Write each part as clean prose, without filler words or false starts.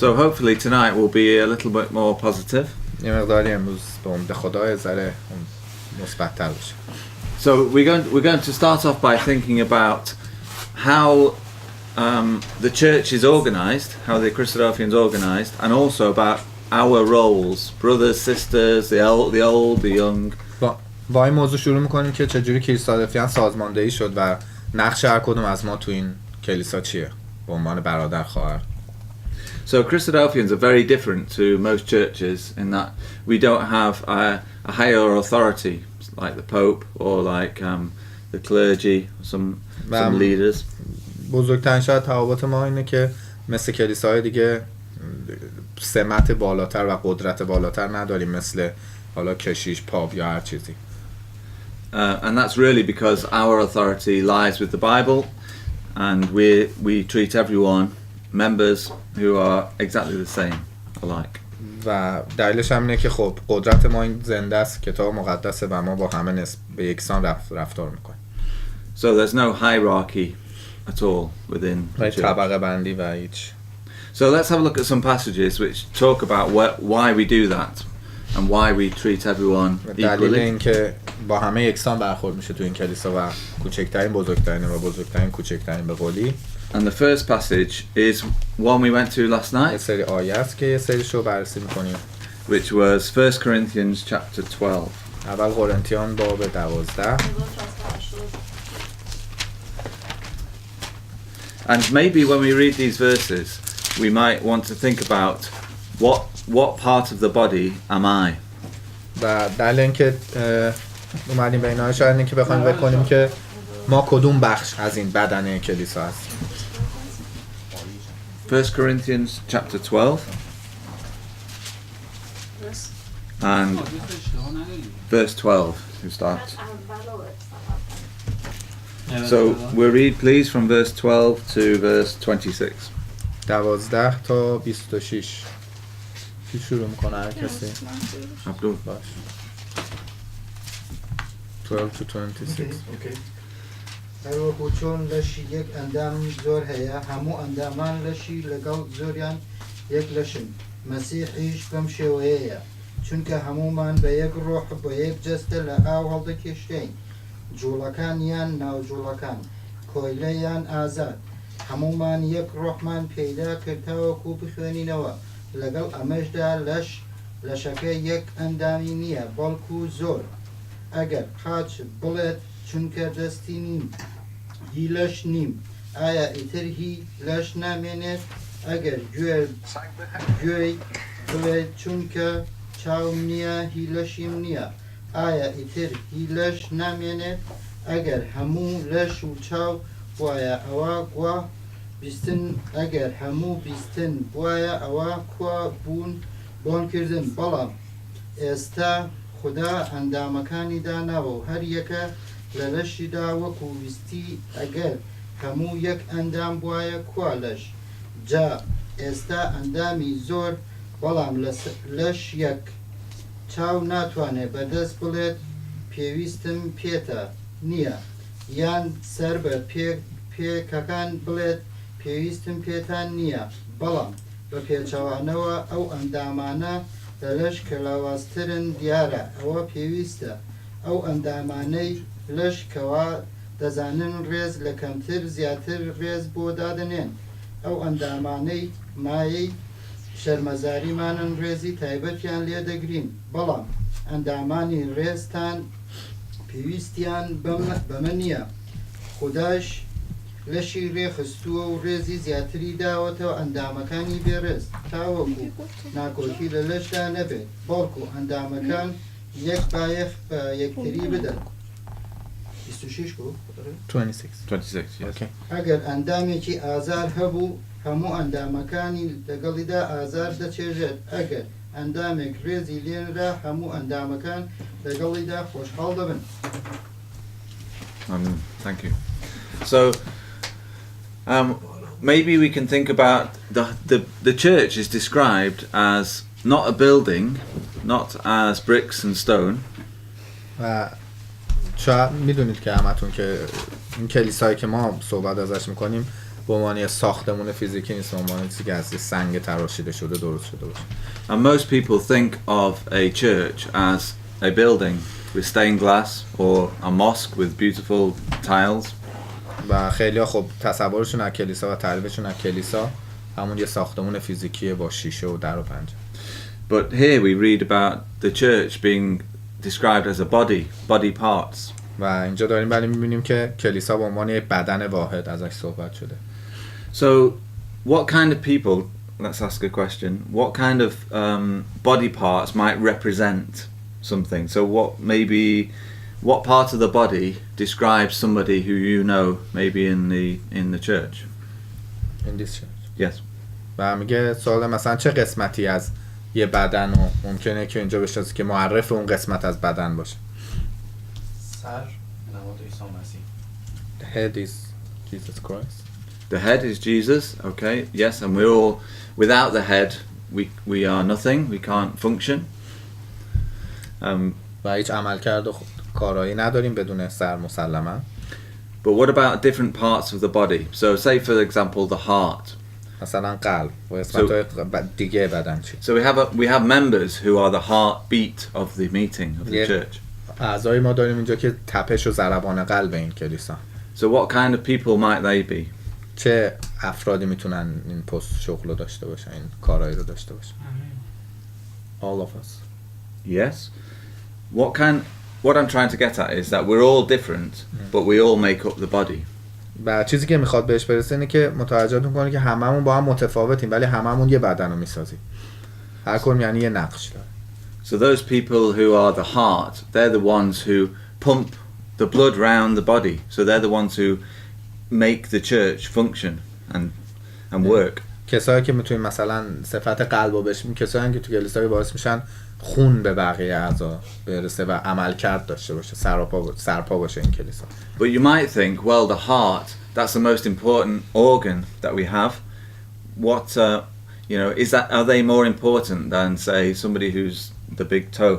So hopefully tonight will be a little bit more positive. یه مقداری امروز به امید خدا ذره مثبت‌تر بشه. So we're going to start off by thinking about how the church is organized, how the Christadelphians organized, and also about our roles, brothers, sisters, the old, the young. با این موضوع شروع می‌کنیم که چجوری کریستالفیان سازماندهی شد و نقش هر کدوم از ما تو این کلیسا چیه به عنوان برادر خواهر. So Christadelphians are very different to most churches in that we don't have a higher authority like the Pope or like the clergy, some leaders. بزرگترین شاید تفاوت ما اینه که مثل کلیساهای دیگه سمت بالاتر و قدرت بالاتر نداریم مثل حالا کشیش، پاپ یا هر چیزی. And that's really because our authority lies with the Bible, and we treat everyone, members, who are exactly the same, alike. و دلیلش هم اینه که خب قدرت ما این زنده است، کتاب مقدسه و ما با همه به یکسان رفتار میکنیم. So there's no hierarchy at all within the church. طبقه بندی و هیچ. So let's have a look at some passages which talk about why we do that and why we treat everyone equally. دلیل اینکه با همه یکسان برخورد میشه تو این کلیسا و کوچکترین بزرگترین و بزرگترین کوچکترین به قولی. And the first passage is one we went to last night. یه سری آیه است که یه سریشو بررسی میکنیم. Which was 1 Corinthians chapter 12. اول قرنتیان باب 12. And maybe when we read these verses, we might want to think about what part of the body am I? و دلیل اینکه اومدیم به اینا شاید اینکه بخوایم بکنیم که ما کدوم بخش از این بدن کلیسا هستیم. 1 Corinthians chapter 12 and verse 12 to start. So we'll read please from verse 12 to verse 26. 12 تا 26. کی شروع میکنه هر کسی؟ عبدو. باش. 12 to 26. Okay. هەروەکو چۆن لەشی یەک ئەندام زۆر هەیە هەموو ئەندامان لەشی لەگەڵ زۆریان یەک لەشن مەسیحیش بەم شێوەیەیە چونکە هەمومان بە یەک ڕۆح بە یەک جەستە لە ئاو هەڵدەکێشتین جوڵەکان یان ناوجوڵەکان کۆیلە یان ئازاد هەمومان یەک ڕۆحمان پەیدا کردەوەکو بخوێنینەوە لەگەڵ ئەمەشدا لەشەکە یەک ئەندامی نییە بەڵکو زۆر ئەگەر قاچ بڵێت چونکە دەستی نیم هی لەش نیم ئایا ئیتر هی لەش نامێنێت ئەگەر گوێی بڵێت چونکە چاوم نییە هی لەشیم نییە ئایا ئیتر هی لەش نامێنێت ئەگەر هەموو لەش و چاو وایە ئەوە گوا بیستن ئەگەر هەموو بیستن وایە ئەوە کوا بوون بۆنکردن بەڵام ئێستا خدا ئەندامەکانی داناوە و هەر یەکە لە لەشیدا وەکو ویستی ئەگەر هەموو یەک ئەندام وایە کوا لەش جا ئێستا ئەندامی زۆر بەڵام لەش یەک چاو ناتوانێت بەدەست بڵێت پێویستم پێتە نییە یان سەر بە پێکەکان بڵێت پێویستم پێتان نییە بەڵام بە پێچەوانەوە ئەو ئەندامانە لە لەش کە لاوازترن دیارە ئەوە پێویستە ئەو ئەندامانەی لەش کەوا دەزانن ڕێز لە کەمتر زیاتر ڕێز بۆ دادنێن ئەو ئەندامانەی مایەی شەرمەزاریمانن ڕێزی تایبەتیان لێ دەگرین بەڵام ئەندامانی ڕێزتان پێویستیان بەمە نییە خوداش لەشی ڕێخستووە و ڕێزی زیاتری داوەتەوە ئەندامەکانی بێڕێز تاوەکو ناکۆکی لە لەشدا نەبێت بەڵکو ئەندامەکان یەک بایەخ بە یەکتری بدەن 26 بوو 26 yes. Okay. ئەگەر ئەندامێکی ئازار هەبوو هەموو ئەندامەکانی لەگەڵیدا ئازار دەچێژێت ئەگەر ئەندامێک ڕێزی لێنرا هەموو ئەندامەکان لەگەڵیدا خۆشحاڵ دەبن. Thank you. So maybe we can think about the church is described as not a building, not as bricks and stone. شاید میدونید که همتون که این کلیسایی که ما صحبت ازش میکنیم به عنوان یه ساختمون فیزیکی نیست، به عنوان چیزی که از یه سنگ تراشیده شده درست شده باشه. And most people think of a church as a building with stained glass or a mosque with beautiful tiles. و خیلی‌ها خب تصورشون از کلیسا و تعریفشون از کلیسا همون یه ساختمون فیزیکیه با شیشه و در و پنجره. But here we read about the church being described as a body parts. و اینجا داریم ولی می‌بینیم که کلیسا به عنوان یک بدن واحد ازش صحبت شده. So what kind of people, let's ask a question, what kind of body parts might represent something? So what part of the body describes somebody who you know maybe in the church? In this church. Yes. و میگه سوال مثلا چه قسمتی از یه بدن رو ممکنه که اینجا بشناسه که معرف اون قسمت از بدن باشه. سر نماد عیسی مسیح. The head is Jesus Christ. The head is Jesus, okay, yes, and we're all, without the head, we are nothing, we can't function. و هیچ عملکرد و کارایی نداریم بدون سر مسلما. But what about different parts of the body? So say for example the heart. مثلا قلب و قسمت‌های دیگه بدن چی؟ So we have members who are the heartbeat of the meeting of the Yeah. church. اعضای ما داریم اینجا که تپش و ضربان قلب این کلیسا. So what kind of people might they be? چه افرادی میتونن این پست شغل رو داشته باشن، این کارایی رو داشته باشن؟ All of us. Yes. What I'm trying to get at is that we're all different, but we all make up the body. و چیزی که میخواد بهش برسه اینه که متوجه میکنه که هممون با هم متفاوتیم ولی هممون یه بدن رو میسازیم. هر کدوم یعنی یه نقش داره. So those people who are the heart, they're the ones who pump the blood round the body. So they're the ones who make the church function and work. کسایی که میتونیم مثلا صفت قلب رو بشیم، کسایی که تو کلیسا باعث میشن خون به بقیه اعضا برسه و عملکرد داشته باشه، سرپا باشه این کلیسا. But you might think, well, the heart, that's the most important organ that we have. What, are they more important than, say, somebody who's the big toe?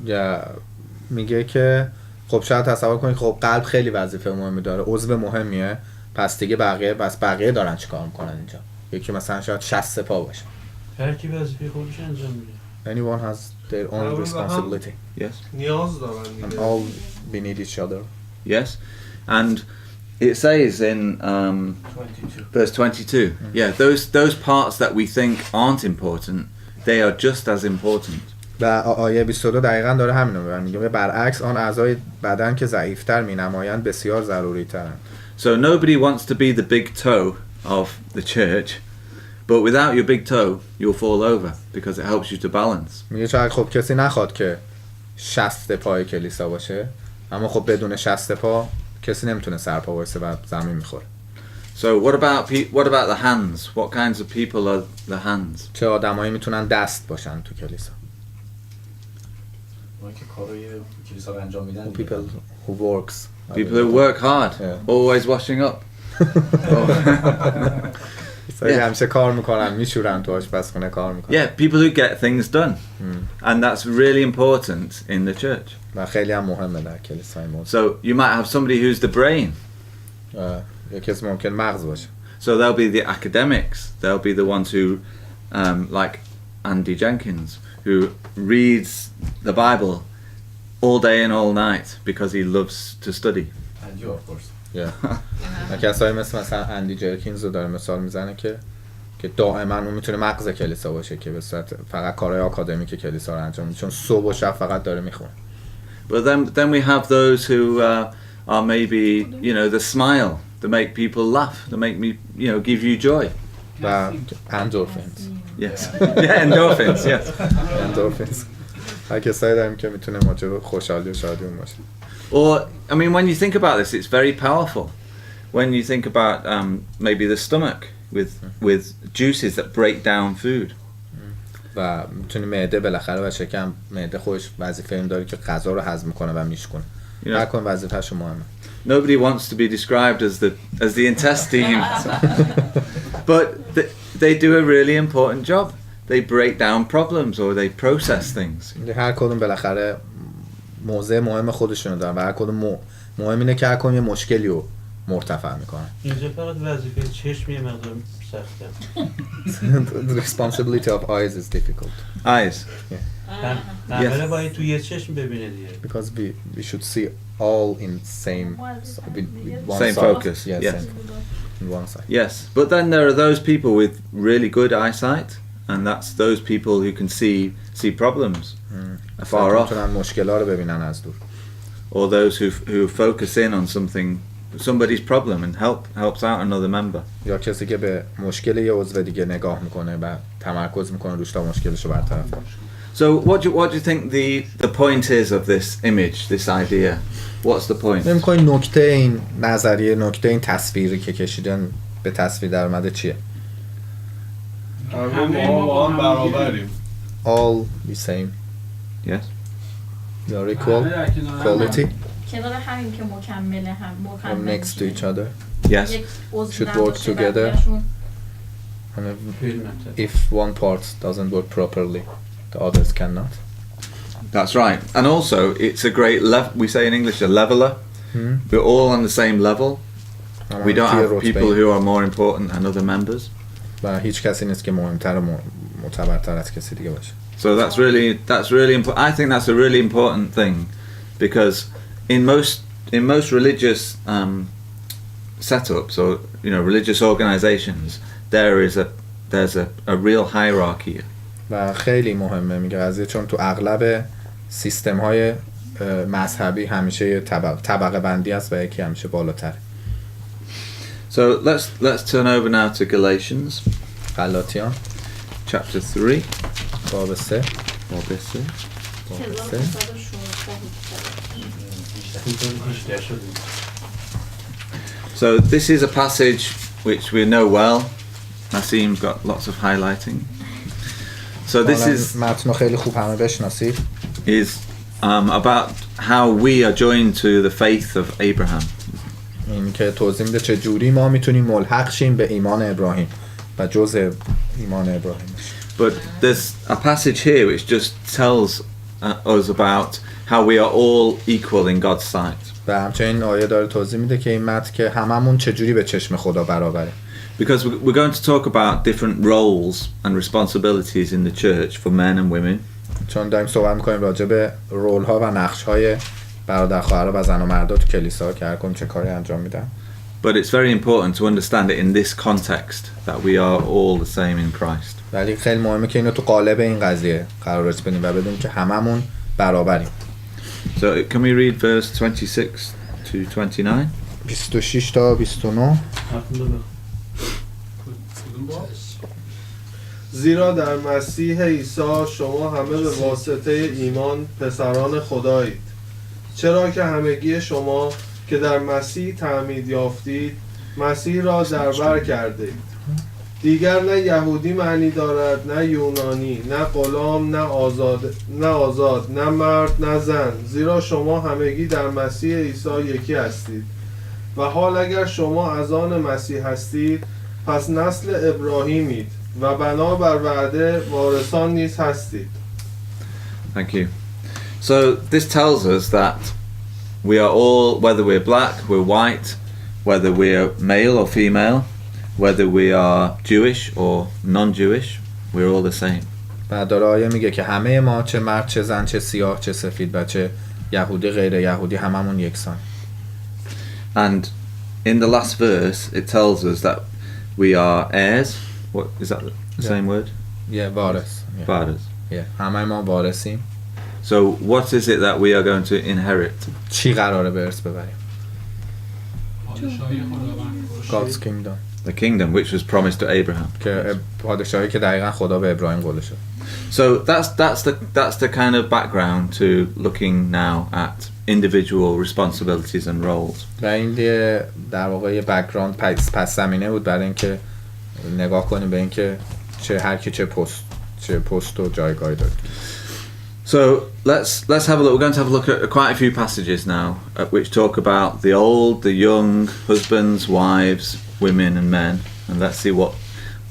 یا میگه که خب شاید تصور کنید خب قلب خیلی وظیفه مهمی داره، عضو مهمیه، پس دیگه بقیه دارن چیکار میکنن اینجا؟ یکی مثلا شاید 60 پا باشه. هر کی وظیفه خودش انجام میده. Anyone has their own responsibility. Yes. نیاز دارن And دیگه. all we need each other. Yes. And it says in 22. verse 22, yeah, those parts that we think aren't important, they are just as important. و آیه 22 دقیقاً داره همین رو میگه، برعکس آن اعضای بدن که ضعیف‌تر می‌نمایند بسیار ضروری‌ترند. So nobody wants to be the big toe of the church, but without your big toe, you'll fall over because it helps you to balance. میگه شاید خب کسی نخواد که 60 پای کلیسا باشه، اما خب بدون 60 پا کسی نمیتونه سرپا وایسه و زمین میخوره. So what about the hands? What kinds of people are the hands? چه آدمایی میتونن دست باشن تو کلیسا؟ اونایی که کارای کلیسا رو انجام میدن. People who works. People who work hard, Yeah. always washing up. کسایی همیشه کار میکنن، میشورن تو آشپزخونه کار میکنن. Yeah, people who get things done. And that's really important in the church. و خیلی هم مهمه در کلیسای ما. So you might have somebody who's the brain. یا کسی ممکن مغز باشه. So they'll be the academics. They'll be the ones who, like Andy Jenkins, who reads the Bible all day and all night because he loves to study. And you of course. و کسایی مثلا اندی جرکینز رو داره مثال میزنه که دائما اون میتونه مغز کلیسا باشه که به صورت فقط کارهای آکادمیک کلیسا رو انجام میده، چون صبح و شب فقط داره میخونه. But then we have those who are maybe, the smile, that make people laugh, that make me, give you joy. و endorphins. Yes. Yeah, endorphins, yes. endorphins. و کسایی داریم که میتونه موجب خوشحالی و شادی اون باشه. Or, when you think about this, it's very powerful. When you think about maybe the stomach with juices that break down food. و میتونه معده بالاخره و شکم معده خودش وظیفه این داره که غذا رو هضم کنه و میشکنه. هر کدوم وظیفه‌ش مهمه. Nobody wants to be described as the intestine. But they do a really important job. They break down problems or they process things. هر کدوم بالاخره موضع مهم خودشونو دارن و هر کدوم مهم اینه که هر کدوم یه مشکلی رو مرتفع میکنن. اینجا فقط وظیفه چشم یه مقدار سخته. The responsibility of eyes is difficult Eyes. عمله باید تو یه چشم ببینه دیگه. because we should see all in same with one Same side. focus, Yes, yes. in one side. Yes, but then there are those people with really good eyesight, and that's those people who can see problems afar off, میتونن مشکلات رو ببینن از دور. or those who focus in on somebody's problem and helps out another member. یا کسی که به مشکل یه عضو دیگه نگاه میکنه و تمرکز میکنه روش تا مشکلش رو برطرف کنه. So what do you think the point is of this image, this idea? What's the point? نمی‌خواین نکته این نظریه، نکته این تصویری که کشیدن به تصویر در اومده چیه؟ همه ما با هم برابریم. All the same. Yes. We are equal. Quality. کنار همین که مکمله هم Or مکمل next to each other. Yes. یک عضو Should work نداشته together. بقیه‌شون And if one part doesn't work properly, the others cannot. That's right. And also, it's a great we say in English a leveler. We're all on the same level. We don't have people who are more important than other members. و هیچ کسی نیست که مهمتر و معتبرتر از کسی دیگه باشه. So that's really important. I think that's a really important thing, because in most religious setups or religious organizations, there's a real hierarchy. و خیلی مهمه میگه قضیه، چون تو اغلب سیستم های مذهبی همیشه یه طبقه بندی است و یکی همیشه بالاتره. So let's turn over now to Galatians غلاطیان chapter 3. باب 3. 1316 So this is a passage which we know well. Nassim's got lots of highlighting. So this is متن خیلی خوب همه بشناسید. about how we are joined to the faith of Abraham. این که توضیح میده چه جوری ما میتونیم ملحق شیم به ایمان ابراهیم و جزء ایمان ابراهیم بشیم. But there's a passage here which just tells us about how we are all equal in God's sight. و همچنین آیه داره توضیح میده که این متن که هممون چجوری به چشم خدا برابره. Because we're going to talk about different roles and responsibilities in the church for men and women. چون داریم صحبت میکنیم راجع به رول ها و نقش های برادر خواهرها و زن و مردا تو کلیسا که هر کدوم چه کاری انجام میدن. But it's very important to understand it in this context, that we are all the same in Christ. ولی خیلی مهمه که اینو تو قالب این قضیه قرارش بدیم و بدونیم که هممون برابریم. So can we read verse 26 to 29? 26 تا 29. زیرا در مسیح عیسی شما همه به واسطه ایمان پسران خدایید، چرا که همگی شما که در مسیح تعمید یافتید مسیح را در بر کردید. دیگر نه یهودی معنی دارد نه یونانی، نه غلام نه آزاد، نه مرد نه زن، زیرا شما همگی در مسیح عیسی یکی هستید. و حال اگر شما از آن مسیح هستید پس نسل ابراهیمید و بنا بر وعده وارثان نیز هستید. Thank you. So this tells us that we are all, whether we're black, we're white, whether we're male or female, whether we are Jewish or non-Jewish, we're all the same. و داره آیه میگه که همه ما چه مرد چه زن چه سیاه چه سفید و چه یهودی غیر یهودی هممون یکسان. And in the last verse it tells us that we are heirs. What is that the same word? وارث. Fathers. همه ما وارثیم. So what is it that we are going to inherit? چی قراره به ارث ببریم؟ پادشاهی خداوند. God's kingdom. The kingdom which was promised to Abraham. که پادشاهی که دقیقا خدا به ابراهیم قول شد. So that's the kind of background to looking now at individual responsibilities and roles. و این در واقع یه بک‌گراند پس زمینه بود برای اینکه نگاه کنیم به اینکه هر کی چه پست و جایگاهی داره. So let's have a look. We're going to have a look at quite a few passages now which talk about the old, the young, husbands, wives, women and men, and let's see what.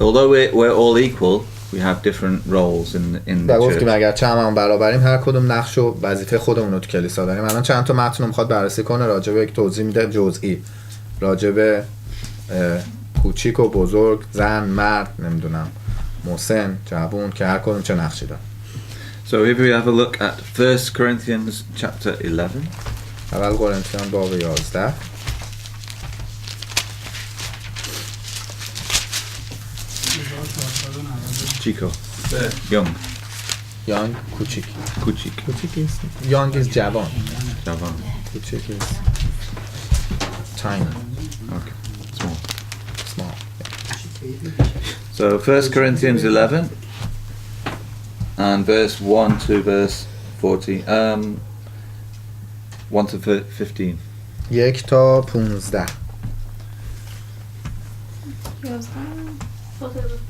Although we're all equal, we have different roles in the گفتیم church. اگر هممون برابریم هر کدوم نقش و وظیفه خودمون رو تو کلیسا داریم. الان چند تا متن رو میخواد بررسی کنه راجع به یک توضیح میده جزئی راجب کوچیک و بزرگ، زن، مرد، نمیدونم مسن، جوون که هر کدوم چه نقشی داره. So if we have a look at 1 Corinthians chapter 11. اول قرنتیان باب 11. Chico. Young. یانگ کوچیک. Kuchik. کوچیک است. یانگ is جوان. Javan. کوچیک is tiny, Okay. Small. small. So 1 Corinthians 11 and verse 1 to verse 14. 1 to 15. 1 تا 15.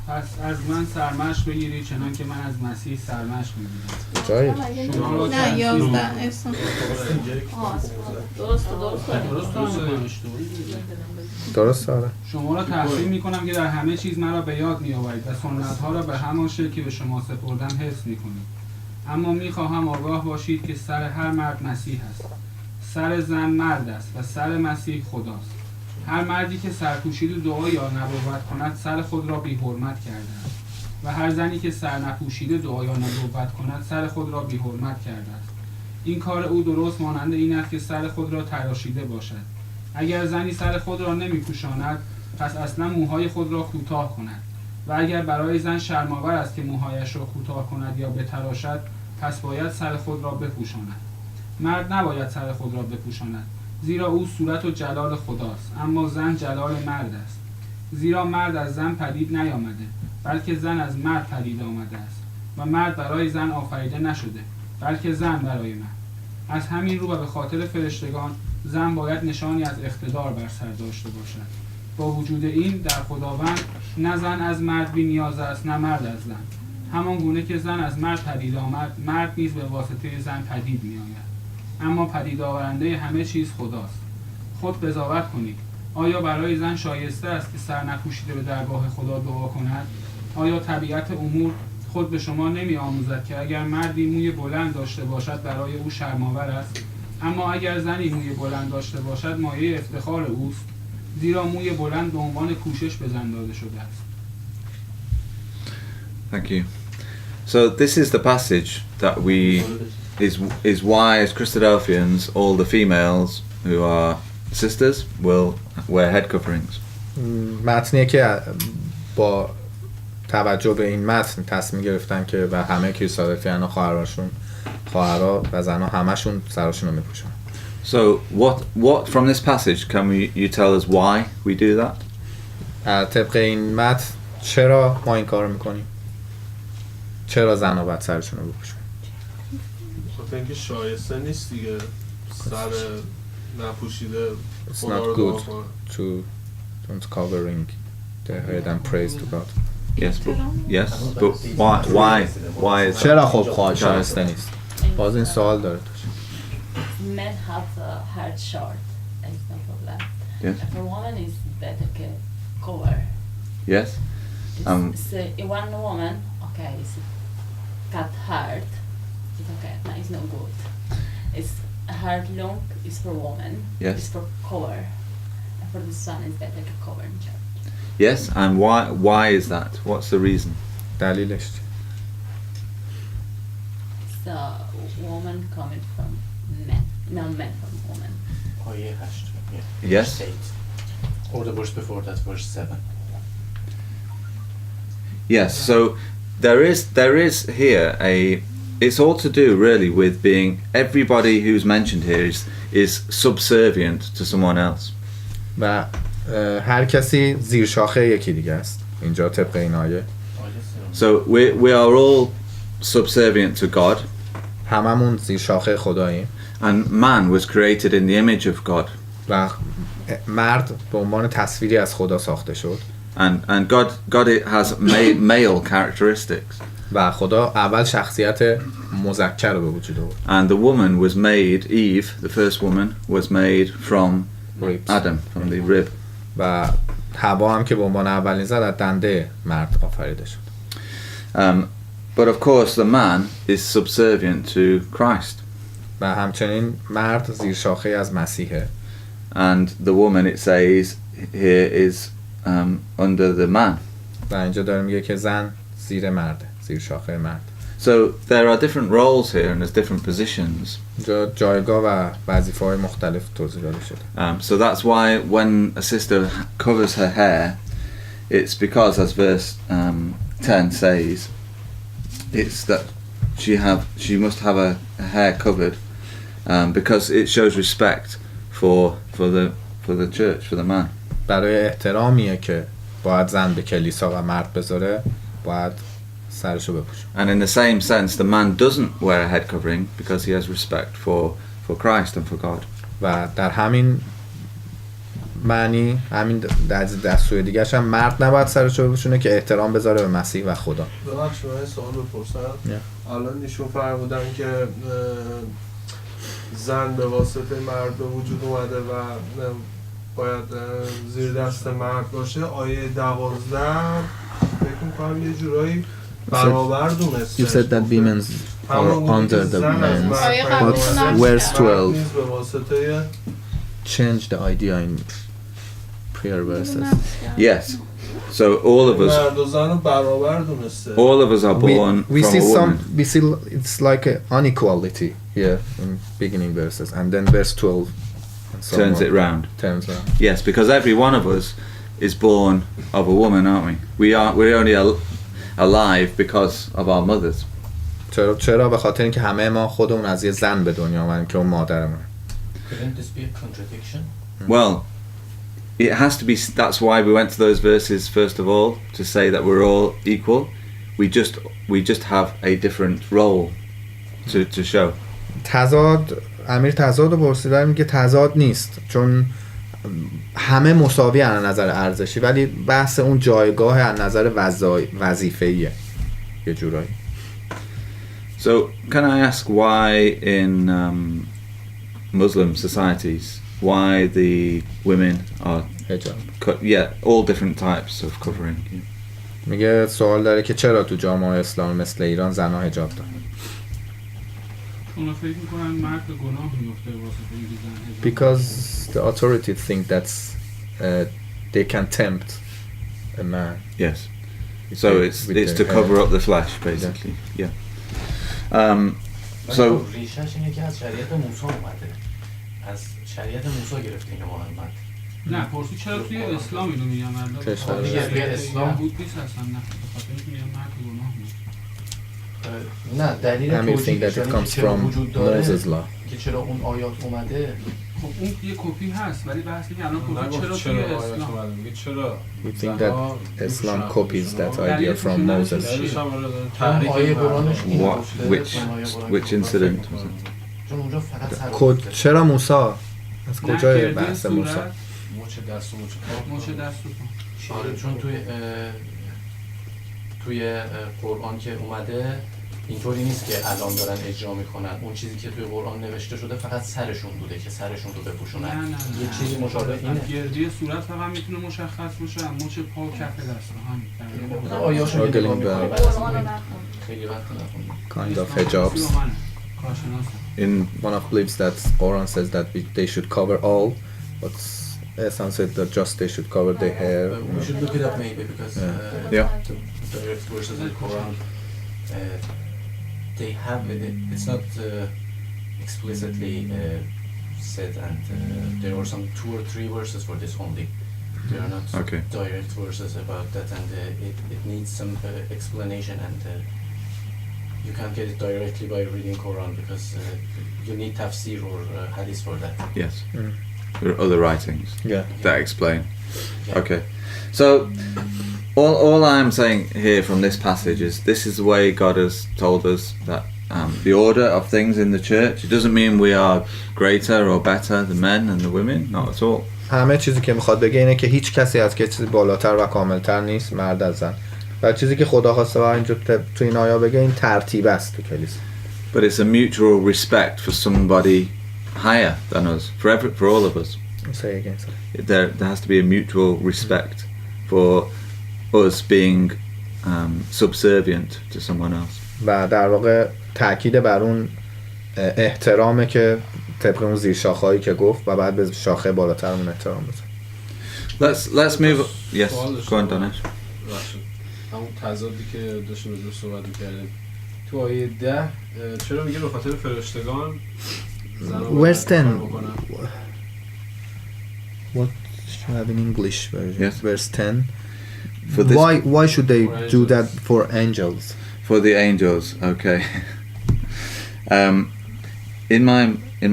پس از من سرمشق بگیری چنان که من از مسیح سرمشق می‌گیرم. جایی؟ شما را نه تحصیل- 11 احسان درست درست آره. شما را تحصیل می‌کنم که در همه چیز مرا به یاد می‌آورید و سنت‌ها را به همان شکل که به شما سپردم حفظ می‌کنید. اما می‌خواهم آگاه باشید که سر هر مرد مسیح است. سر زن مرد است و سر مسیح خداست. هر مردی که سرپوشید دعا یا نبوت کند سر خود را بی حرمت کرده است و هر زنی که سر نپوشیده دعا یا نبوت کند سر خود را بی حرمت کرده است. این کار او درست مانند این است که سر خود را تراشیده باشد. اگر زنی سر خود را نمی‌پوشاند پس اصلا موهای خود را کوتاه کند و اگر برای زن شرم‌آور است که موهایش را کوتاه کند یا بتراشد پس باید سر خود را بپوشاند. مرد نباید سر خود را بپوشاند زیرا او صورت و جلال خداست، اما زن جلال مرد است. زیرا مرد از زن پدید نیامده بلکه زن از مرد پدید آمده است و مرد برای زن آفریده نشده بلکه زن برای مرد. از همین رو و به خاطر فرشتگان زن باید نشانی از اقتدار بر سر داشته باشد. با وجود این در خداوند نه زن از مرد بی نیاز است نه مرد از زن. همان گونه که زن از مرد پدید آمد مرد نیز به واسطه زن پدید می آید. اما پدید آورنده همه چیز خداست. خود قضاوت کنید. آیا برای زن شایسته است که سر نپوشیده به درگاه خدا دعا کند؟ آیا طبیعت امور خود به شما نمی آموزد که اگر مردی موی بلند داشته باشد برای او شرم‌آور است، اما اگر زنی موی بلند داشته باشد مایه افتخار اوست، زیرا موی بلند به عنوان کوشش به زن داده شده است. Thank you. So this is the passage that is why as Christadelphians all the females who are sisters will wear head coverings. متنیه که با توجه به این متن تصمیم گرفتن که و همه کریستالفیان و خواهرها و زنها همشون سرشون رو میپوشن. So what from this passage can you tell us why we do that? طبق این متن چرا ما این کارو میکنیم؟ چرا زنها باید سرشون رو بپوشن؟ خب اینکه شایسته نیست دیگه سر نپوشیده It's خدا رو not دعا good کنه. to don't covering the head and praise to God. But why is چرا خب شایسته نیست؟ باز این سوال داره. Men have hair short, it's no problem. Yes. For women, it's better to cover. Yes. So in one woman, okay, it's cut hair. It's okay, no, it's not good. It's hair long is for women. Yes. It's for cover. And for the son, it's better to cover in church. Yes, and why is that? What's the reason? دلیلش چیه؟ It's a woman coming from men, no men from women. آیه 8. Yes. 8. Or the verse before that, verse 7. Yes, so there is here it's all to do really with being everybody who's mentioned here is subservient to someone else. و هر کسی زیر شاخه یکی دیگه است اینجا طبق این آیه. So we are all subservient to God. هممون زیر شاخه خداییم. And man was created in the image of God. و مرد به عنوان تصویری از خدا ساخته شد. And God it has male characteristics. و خدا اول شخصیت مذکر رو به وجود آورد. And the woman was made, Eve, the first woman, was made from Adam, from the rib. و حوا هم که به عنوان اولین زد از دنده مرد آفریده شد. But of course the man is subservient to Christ. و همچنین مرد زیر شاخه از مسیحه. and the woman, it says here, is under the man. و اینجا داره میگه که زن زیر مرده، زیر شاخه مرد. So there are different roles here and there's different positions. اینجا جایگاه و وظیفه‌های مختلف توضیح داده شده. So that's why when a sister covers her hair, it's because, as verse 10 says, it's that she must have her hair covered because it shows respect for the church, for the man. برای احترامیه که باید زن به کلیسا و مرد بذاره، باید سرشو بپوشه. And in the same sense, the man doesn't wear a head covering because he has respect for Christ and for God. و در همین معنی، همین در سوی دیگرش هم مرد نباید سرشو بپوشونه که احترام بذاره به مسیح و خدا. ببخشید من سوال بپرسم. الان ایشون فرمودن که زن به واسطه مرد به وجود اومده و باید زیر دست مرد باشه. آیه 12 فکر می‌کنم یه جورایی برابر دونسته. You said that women are under the men. But verse 12 به واسطه change the idea in prayer verses. Yes. So all of us, مرد و زن رو برابر دونسته. all of us are born We from see a woman. we see it's like an inequality here in beginning verses, and then verse 12 and so Turns on. it round. Turns around. Yes, because every one of us is born of a woman, aren't we? We're only alive because of our mothers. چرا به خاطر اینکه همه ما خودمون از یه زن به دنیا آمدیم که اون مادرمونه. Couldn't this be a contradiction? Well, it has to be. That's why we went to those verses first of all, to say that we're all equal. We just have a different role to show. تضاد، امیر تضاد رو پرسیدن، میگه تضاد نیست، چون همه مساوی از نظر ارزشی، ولی بحث اون جایگاه از نظر وظیفه‌ایه یه جورایی. So, can I ask why in Muslim societies, why the women are حجاب. all different types of covering? میگه سوال داره که چرا تو جامعه اسلام مثل ایران زنها حجاب دارن؟ اونا فکر میکنن مرد به گناه میفته واسه اینکه زن حجاب. Because the authority think that's they can tempt a man. Yes. So it's to cover up the flesh, basically. Yeah. So ریشش اینه که از شریعت موسی اومده. از شریعت موسی گرفته اینو محمد. نه پرسی چرا توی اسلام اینو میگن مرد؟ کشور توی اسلام بود نیست اصلا، نه به خاطر اینکه میگن مرد به گناه میفته. نه دلیل Amir think that it comes from Moses law. که چرا اون آیات اومده. خب اون یه کپی هست، ولی بحث اینه الان کپی چرا توی اسلام؟ چرا We think that Islam copies that idea from Moses. آیه قرآنش اینو what? گفته. Which incident was it? چون اونجا فقط سر چرا موسی؟ از کجای بحث موسی؟ مچ دست و مچ مچ دست و پا. آره چون توی قرآن که اومده اینطوری نیست که الان دارن اجرا میکنن. اون چیزی که توی قرآن نوشته شده فقط سرشون بوده که سرشون رو بپوشونن. نه یه چیزی مشابه اینه. گردی صورت فقط میتونه مشخص باشه، مچ پا و کف دست همین. آیاشو که نگاه می‌کنی بعد از قرآن رو این نخون. خیلی وقت نخوندم. Kind of hijabs. In One of beliefs that Quran says that they should cover all, but Islam said that just they should cover their hair. We should look it up maybe because Yeah. the direct verses in Quran they have it's not explicitly said, and there are some 2 or 3 verses for this only. There are not Okay. direct verses about that, and it needs some explanation, and you can't get it directly by reading Quran because you need tafsir or hadith for that. yes, there are other writings Yeah. that explain. Yeah. Okay, so all I'm saying here from this passage is this is the way God has told us that the order of things in the church. It doesn't mean we are greater or better, the men and the women, not at all. همه چیزی که میخواد بگه اینه که هیچ کسی از کسی بالاتر و کاملتر نیست، مرد از زن. و چیزی که خدا خواسته و اینجا تو این آیه بگه این ترتیب است تو کلیسا. But it's a mutual respect for somebody higher than us, for all of us. Say again, sorry. There has to be a mutual respect for us being subservient to someone else. و در واقع تاکید بر اون احترامه که طبق اون زیر شاخه‌ای که گفت و بعد به شاخه بالاترمون احترام بذاریم. Let's move. Yes, سوال go on, داشتم. Danish. ببخشید. همون تضادی که داشتیم راجعش صحبت می‌کردیم تو آیه 10 چرا میگه به خاطر فرشتگان زن‌ها باید Verse 10. کار بکنن؟ What should I have in English version? Yes. Verse 10. For this, Why should they For do angels. that for angels? for the angels. Okay. In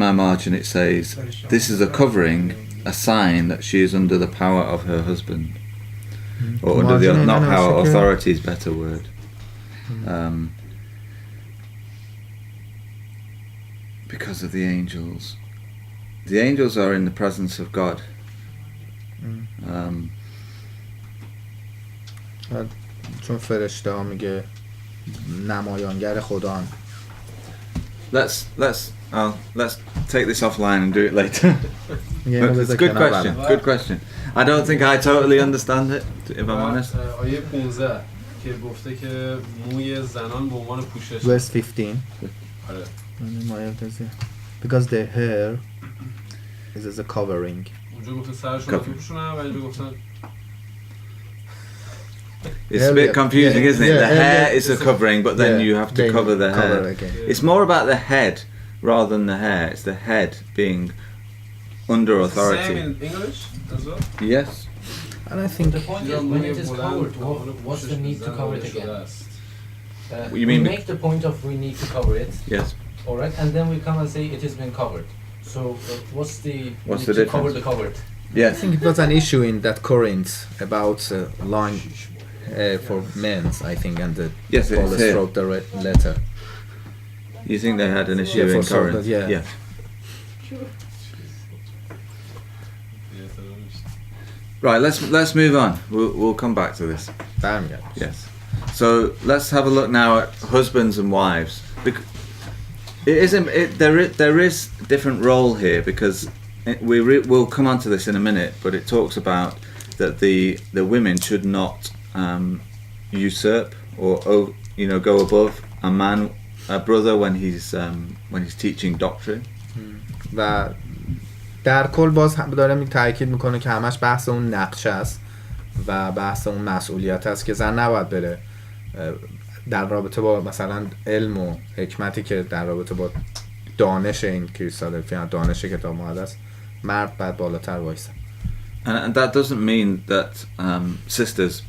my margin it says, "This is a covering, a sign that she is under the power of her husband, or under the Margin, not no, power. it's okay. Authority is better word. Because of the angels. The angels are in the presence of God. چون فرشته ها میگه نمایانگر خدا. Let's take this offline and do it later. It's a good question. Good question. I don't think I totally understand it, if I'm honest. آیه 15 که گفته که موی زنان به عنوان پوشش. Verse 15. آره. Because their hair is as a covering. اونجا گفته سرشون رو بپوشونن و اینجا گفتن It's a bit confusing, isn't it? Yeah, The hair yeah, is a covering, but then you have to then cover the hair. again. It's more about the head rather than the hair. It's the head being under same authority. in English as well. Yes. And I think The point is when it is covered, what's the need to cover it again? You mean we be- make the point of we need to cover it, Yes. alright, and then we come and say it has been covered. So what's the What's need the to cover difference? the covered? I Yes. think it was an issue in that Corinth about line for men's, I think, and the Yes, it's Paulus here. wrote the letter. You think they had an issue Yeah, in for Corinth? Saul, yeah. Yes. Right. Let's move on. We'll come back to this. برمیگرد. Yes. So let's have a look now at husbands and wives. It isn't. There is different role here because we'll come on to this in a minute. But it talks about that the women should not usurp or go above a brother when he's teaching doctrine. و در کل باز داره تاکید میکنه که همش بحث اون نقشه است و بحث اون مسئولیت است که زن نباید بره در رابطه با مثلا علم و حکمتی که در رابطه با دانش این کریستالفی، دانش کتاب مقدس، مرد بعد بالاتر وایسه. And that doesn't mean that sisters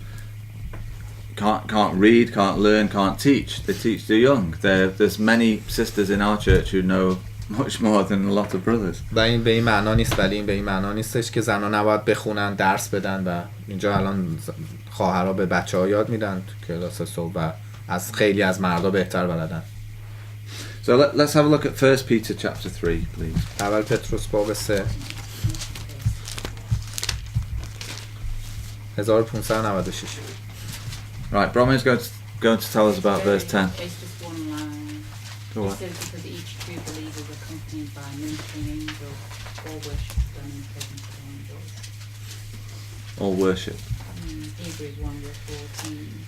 can't read, can't learn, can't teach. They teach the young. There's many sisters in our church who know much more than a lot of brothers. و این به این معنا نیست، ولی این به این معنا نیستش که زنها نباید بخونن، درس بدن و اینجا الان خواهرها به بچه‌ها یاد میدن تو کلاس صبح و از خیلی از مردا بهتر بلدن. So let's have a look at 1 Peter chapter 3, please. اول پتروس باب 3 1596. Right, Bromwell's going to tell us about verse 10. It's just one line. Go It on. says because each true believer is accompanied by ministering angels, all worship done in the presence of angels. All worship. Hebrews 1 verse 14.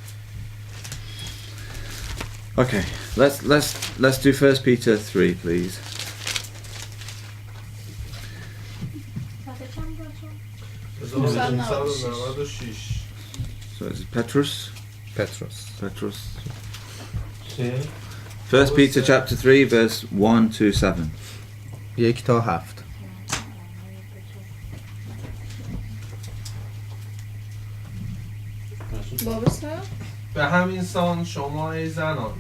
Okay, let's do 1 Peter 3, please. So it's Petrus. پتروس 1 Peter chapter 3, verse 1 to 7. 1 تا 7. به همین سان شما ای زنان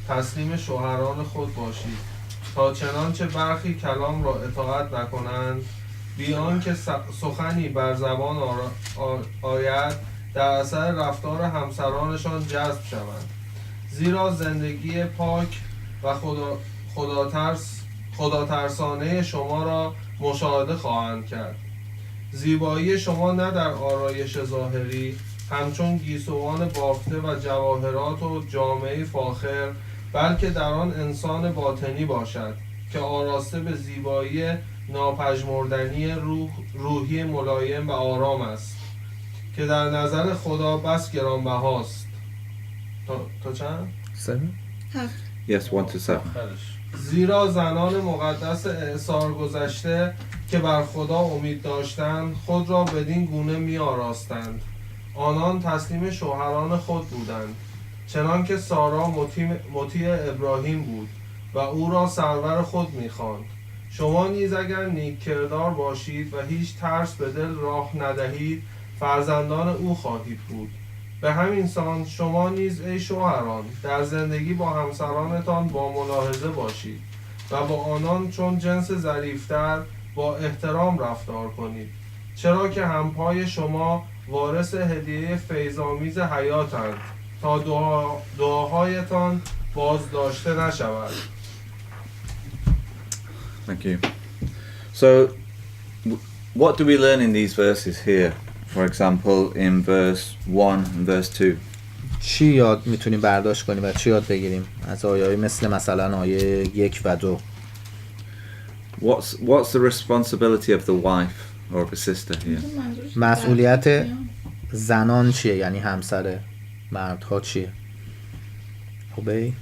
تسلیم شوهران خود باشید تا چنانچه برخی کلام را اطاعت نکنند بیان که سخنی بر زبان آید در اثر رفتار همسرانشان جذب شوند زیرا زندگی پاک و خداترسانه شما را مشاهده خواهند کرد زیبایی شما نه در آرایش ظاهری همچون گیسوان بافته و جواهرات و جامعه فاخر بلکه در آن انسان باطنی باشد که آراسته به زیبایی ناپژمردنی روحی ملایم و آرام است که در نظر خدا بس گرانبهاست. تا چند؟ Yes, 1 to 7. آخرش. زیرا زنان مقدس اعصار گذشته که بر خدا امید داشتند خود را بدین گونه می آراستند. آنان تسلیم شوهران خود بودند، چنان که سارا مطیع ابراهیم بود و او را سرور خود می خواند. شما نیز اگر نیک کردار باشید و هیچ ترس به دل راه ندهید فرزندان او خواهید بود. به همین سان شما نیز ای شوهران در زندگی با همسرانتان با ملاحظه باشید و با آنان چون جنس ظریفتر با احترام رفتار کنید، چرا که همپای شما وارث هدیه فیض‌آمیز حیاتند تا دعاهایتان بازداشته نشود. Thank you. So, what do we learn in these verses here? For example, in verse 1 and verse 2. چی یاد میتونیم برداشت کنیم و چی یاد بگیریم از آیه‌های مثلا آیه 1 و 2؟ What's the responsibility of the wife or of a sister here? مسئولیت زنان چیه؟ یعنی همسر مردها چیه؟ obey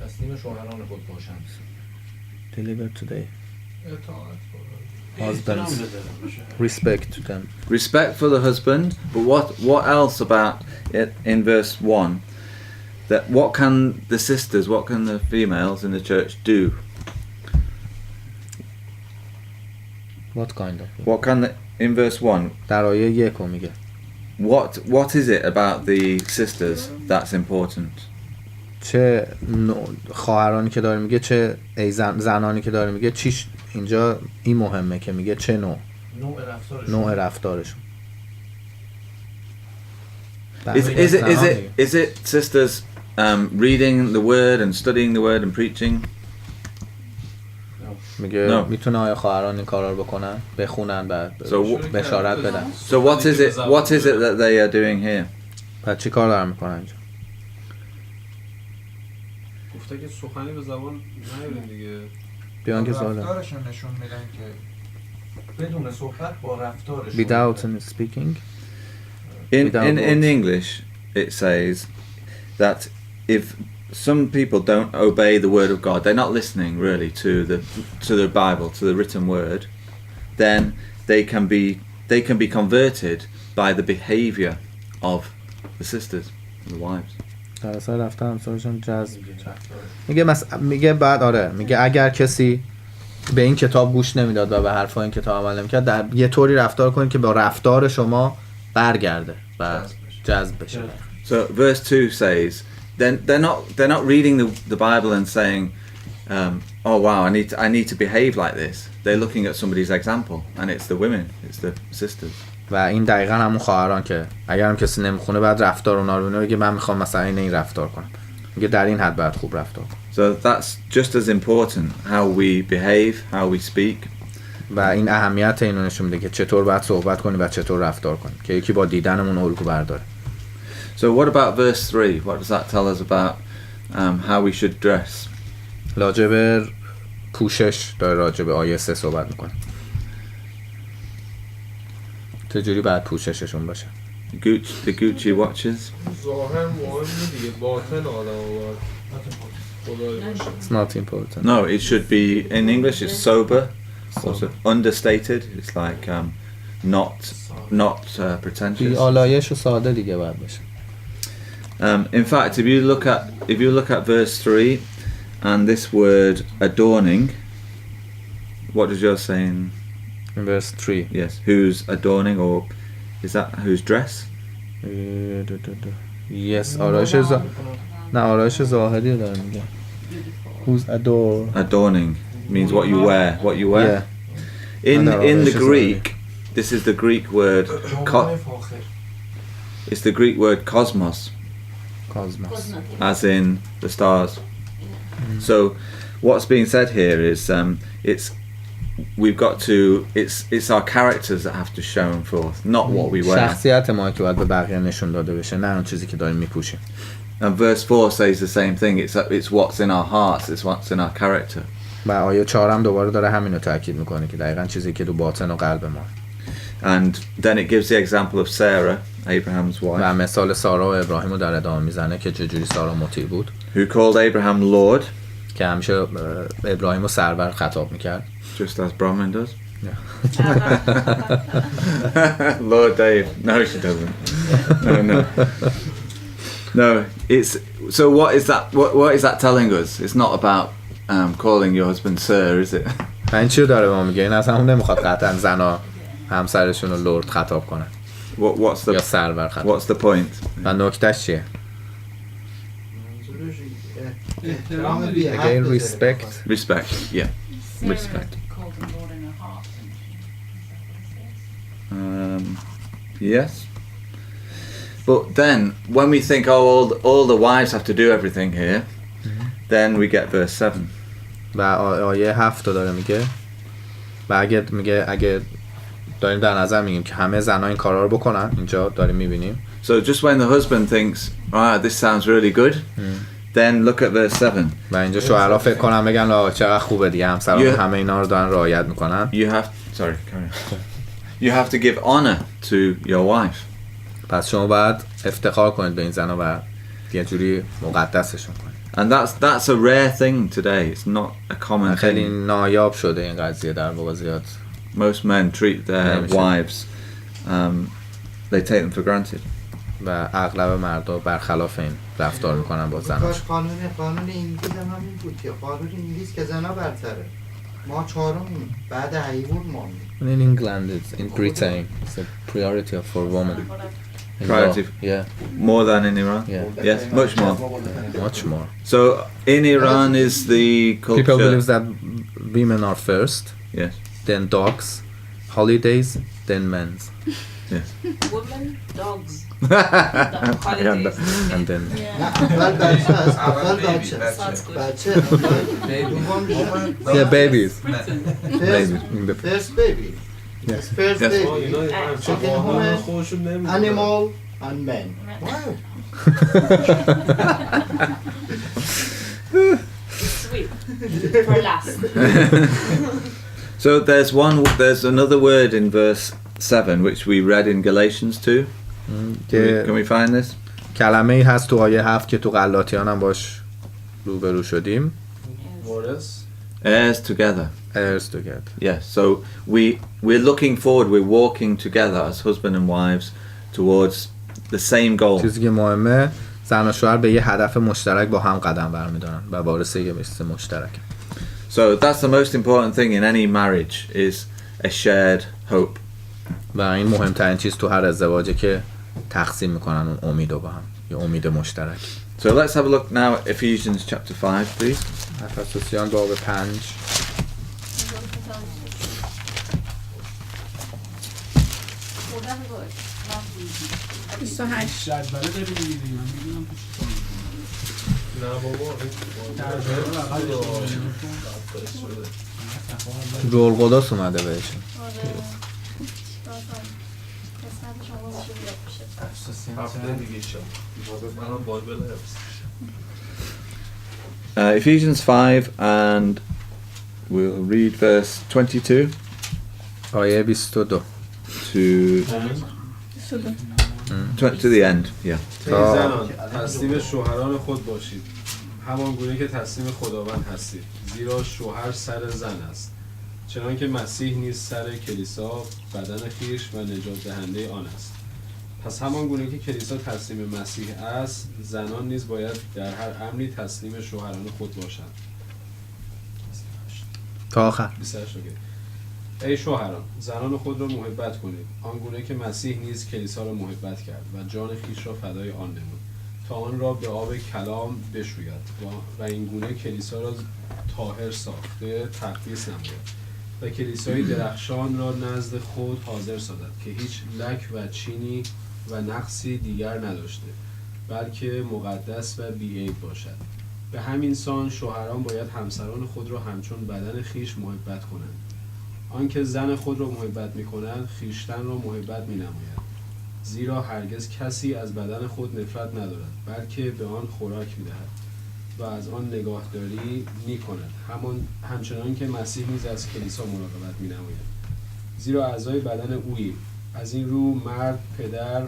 تسلیم شوهران خود باشند. deliver today اطاعت کنند. husbands respect to them. Respect for the husband, but what else about it in verse 1? That what can the sisters, what can the females in the church do? what kind of What can in verse 1? در آیه 1 میگه What is it about the sisters that's important? چه خواهرانی که داره میگه چه زنانی که داره میگه چیش اینجا این مهمه که میگه چه نوع رفتارشون. Is it sisters reading the word and studying the word and preaching? میگه میتونه آیا خواهران این کارا رو بکنن، بخونن بعد بشارت بدن. So what is it that they are doing here? پس چی کار دارن میکنن اینجا؟ گفته که سخنی به زبان نیارین دیگه. بیان که سوال رفتارشون نشون میدن که بدون صحبت با رفتارشون without speaking. In English it says that if some people don't obey the word of God, they're not listening really to the Bible, to the written word, then they can be converted by the behavior of the sisters and the wives. در اصل رفتن همسرشون جذب میگه بعد میگه اگر کسی به این کتاب گوش نمیداد و به حرفای این کتاب عمل نمیکرد در یه طوری رفتار کنید که با رفتار شما برگرده و جذب بشه. So verse 2 says they're not reading the Bible and saying oh wow I need to behave like this. They're looking at somebody's example and it's the women, it's the sisters. و این دقیقاً همون خواهران که اگر هم کسی نمیخونه بعد رفتار اونا رو ببینه بگه من میخوام مثلا این رفتار کنم. میگه در این حد باید خوب رفتار کنم. So that's just as important how we behave, how we speak. و این اهمیت اینو نشون میده که چطور باید صحبت کنی و چطور رفتار کنی که یکی با دیدنمون الگو برداره. So what about verse 3? What does that tell us about how we should dress? راجب پوشش داره راجب آیه 3 صحبت میکنه. چجوری باید پوشششون باشه؟ The Gucci watches? ظاهر مهمه دیگه، باطن آدم باید خدای باشه. It's not important. No, it should be, in English it's sober, also understated. It's like not pretentious. آلایش و ساده دیگه باید باشه. In fact, if you look at verse 3 and this word adorning, what does yours say in verse 3? Yes, who's adorning, or is that whose dress? Yes, آرایش ظاهری داره میگه. Who's adorning means what you wear, Yeah. In the Greek, this is the Greek word it's the Greek word cosmos, as in the stars. So what's being said here is it's our characters that have to show forth, not what we wear. شخصیت ما که باید به بقیه نشون داده بشه، نه اون چیزی که داریم میپوشیم. And verse 4 says the same thing. It's what's in our hearts, it's what's in our character. و آیه 4 هم دوباره داره همین رو تاکید میکنه که دقیقاً چیزی که تو باطن و قلب ما. And then it gives the example of Sarah Abraham's و wife, مثال سارا و ابراهیم رو در ادامه میزنه که چجوری سارا مطیع بود who called Abraham Lord, که همیشه ابراهیم رو سرور خطاب میکرد. just as Brahman does. Lord Dave. No, she doesn't. No. No, it's so. What is that? What is that telling us? It's not about calling your husband sir, is it? و این چی رو داره به ما میگه؟ این اصلا هم نمیخواد قطعا زنا همسرشون رو لرد خطاب کنن What's یا the سرور خطاب. What's the point? و نکتهش چیه؟ منظورش احترام بی حد Again, بذاره. respect. Respect. Yeah. Sarah Respect. called him Lord in her heart, didn't she? Is that what it says? Yes. But then, when we think, oh, all the wives have to do everything here, then we get verse 7. و آیه 7 رو داره میگه و اگه داریم در نظر میگیم که همه زنها این کارا رو بکنن، اینجا داریم میبینیم. So just when the husband thinks, right, this sounds really good, then look at verse 7. و اینجا شوهرها فکر کنن بگن آه چقدر خوبه دیگه همسران همه اینا رو دارن رعایت میکنن. You have to give honor to your wife. پس شما باید افتخار کنید به این زنها و یه جوری مقدسشون کنید. And that's a rare thing today. It's not a common خیلی thing. نایاب شده این قضیه در واقع زیاد. Most men treat their wives, they take them for granted. و اغلب مردا برخلاف این رفتار میکنن با زناش. کاش قانون انگلیس هم همین بود که قانون انگلیس که زنا برتره. ما چهارمیم بعد حیوان ما In England, it's in Britain, it's a priority for women. In Priority. law, yeah, More than in Iran? yeah, Yes, much more. much more. So in Iran is the culture. People believe that women are first, Yes. then dogs, holidays, then men's, Women, dogs, holidays. and then نه اول بچه هست اول بچه Sounds good. بچه دوم yeah, babies. in the first baby Yeah. first Yes. آه، baby اینا Second واقعا woman, خودشون نمی‌دونن. animal and men wow Sweet. For last. So there's another word in verse 7 which we read in Galatians 2. که Can we find this? کلمه ای هست تو آیه 7 که تو غلاطیان هم باش روبرو شدیم. وارث Heirs together. heirs together. Yes. So we're looking forward, we're walking together as husband and wives towards the same goal. چیزی که مهمه زن و شوهر به یه هدف مشترک با هم قدم برمیدارن و وارث یه مثل مشترک. So that's the most important thing in any marriage is a shared hope. و این مهمترین چیز تو هر ازدواجه که تقسیم میکنن اون امیدو با هم، یه امید مشترک. So let's have a look now at Ephesians chapter 5, please. افسوسیان باب 5. جدوله داری می‌بینی من می‌دونم تو چی کار می‌کنی. نه بابا این رول قدس اومده بهشون. هفته دیگه شد منم بایبل حفظ Ephesians 5 and we'll read verse 22 آیه 22 to the end. Yeah. ای زنان تسلیم شوهران خود باشید همان گونه که تسلیم خداوند هستید زیرا شوهر سر زن است چنانکه مسیح نیز سر کلیسا بدن خویش و نجات دهنده آن است پس همان گونه که کلیسا تسلیم مسیح است زنان نیز باید در هر امری تسلیم شوهران خود باشند. تا آخر. 28 ای شوهران زنان خود را محبت کنید آنگونه که مسیح نیز کلیسا را محبت کرد و جان خویش را فدای آن نمود تا آن را به آب کلام بشوید و این گونه کلیسا را طاهر ساخته تقدیس نماید و کلیسای درخشان را نزد خود حاضر سازد که هیچ لک و چینی و نقصی دیگر نداشته بلکه مقدس و بی‌عیب باشد. به همین سان شوهران باید همسران خود را همچون بدن خویش محبت کنند. آنکه زن خود را محبت می‌کند خویشتن را محبت می‌نماید زیرا هرگز کسی از بدن خود نفرت ندارد بلکه به آن خوراک می‌دهد و از آن نگاهداری می‌کند همچنان که مسیح نیز از کلیسا مراقبت می‌نماید زیرا اعضای بدن اویی از این رو مرد پدر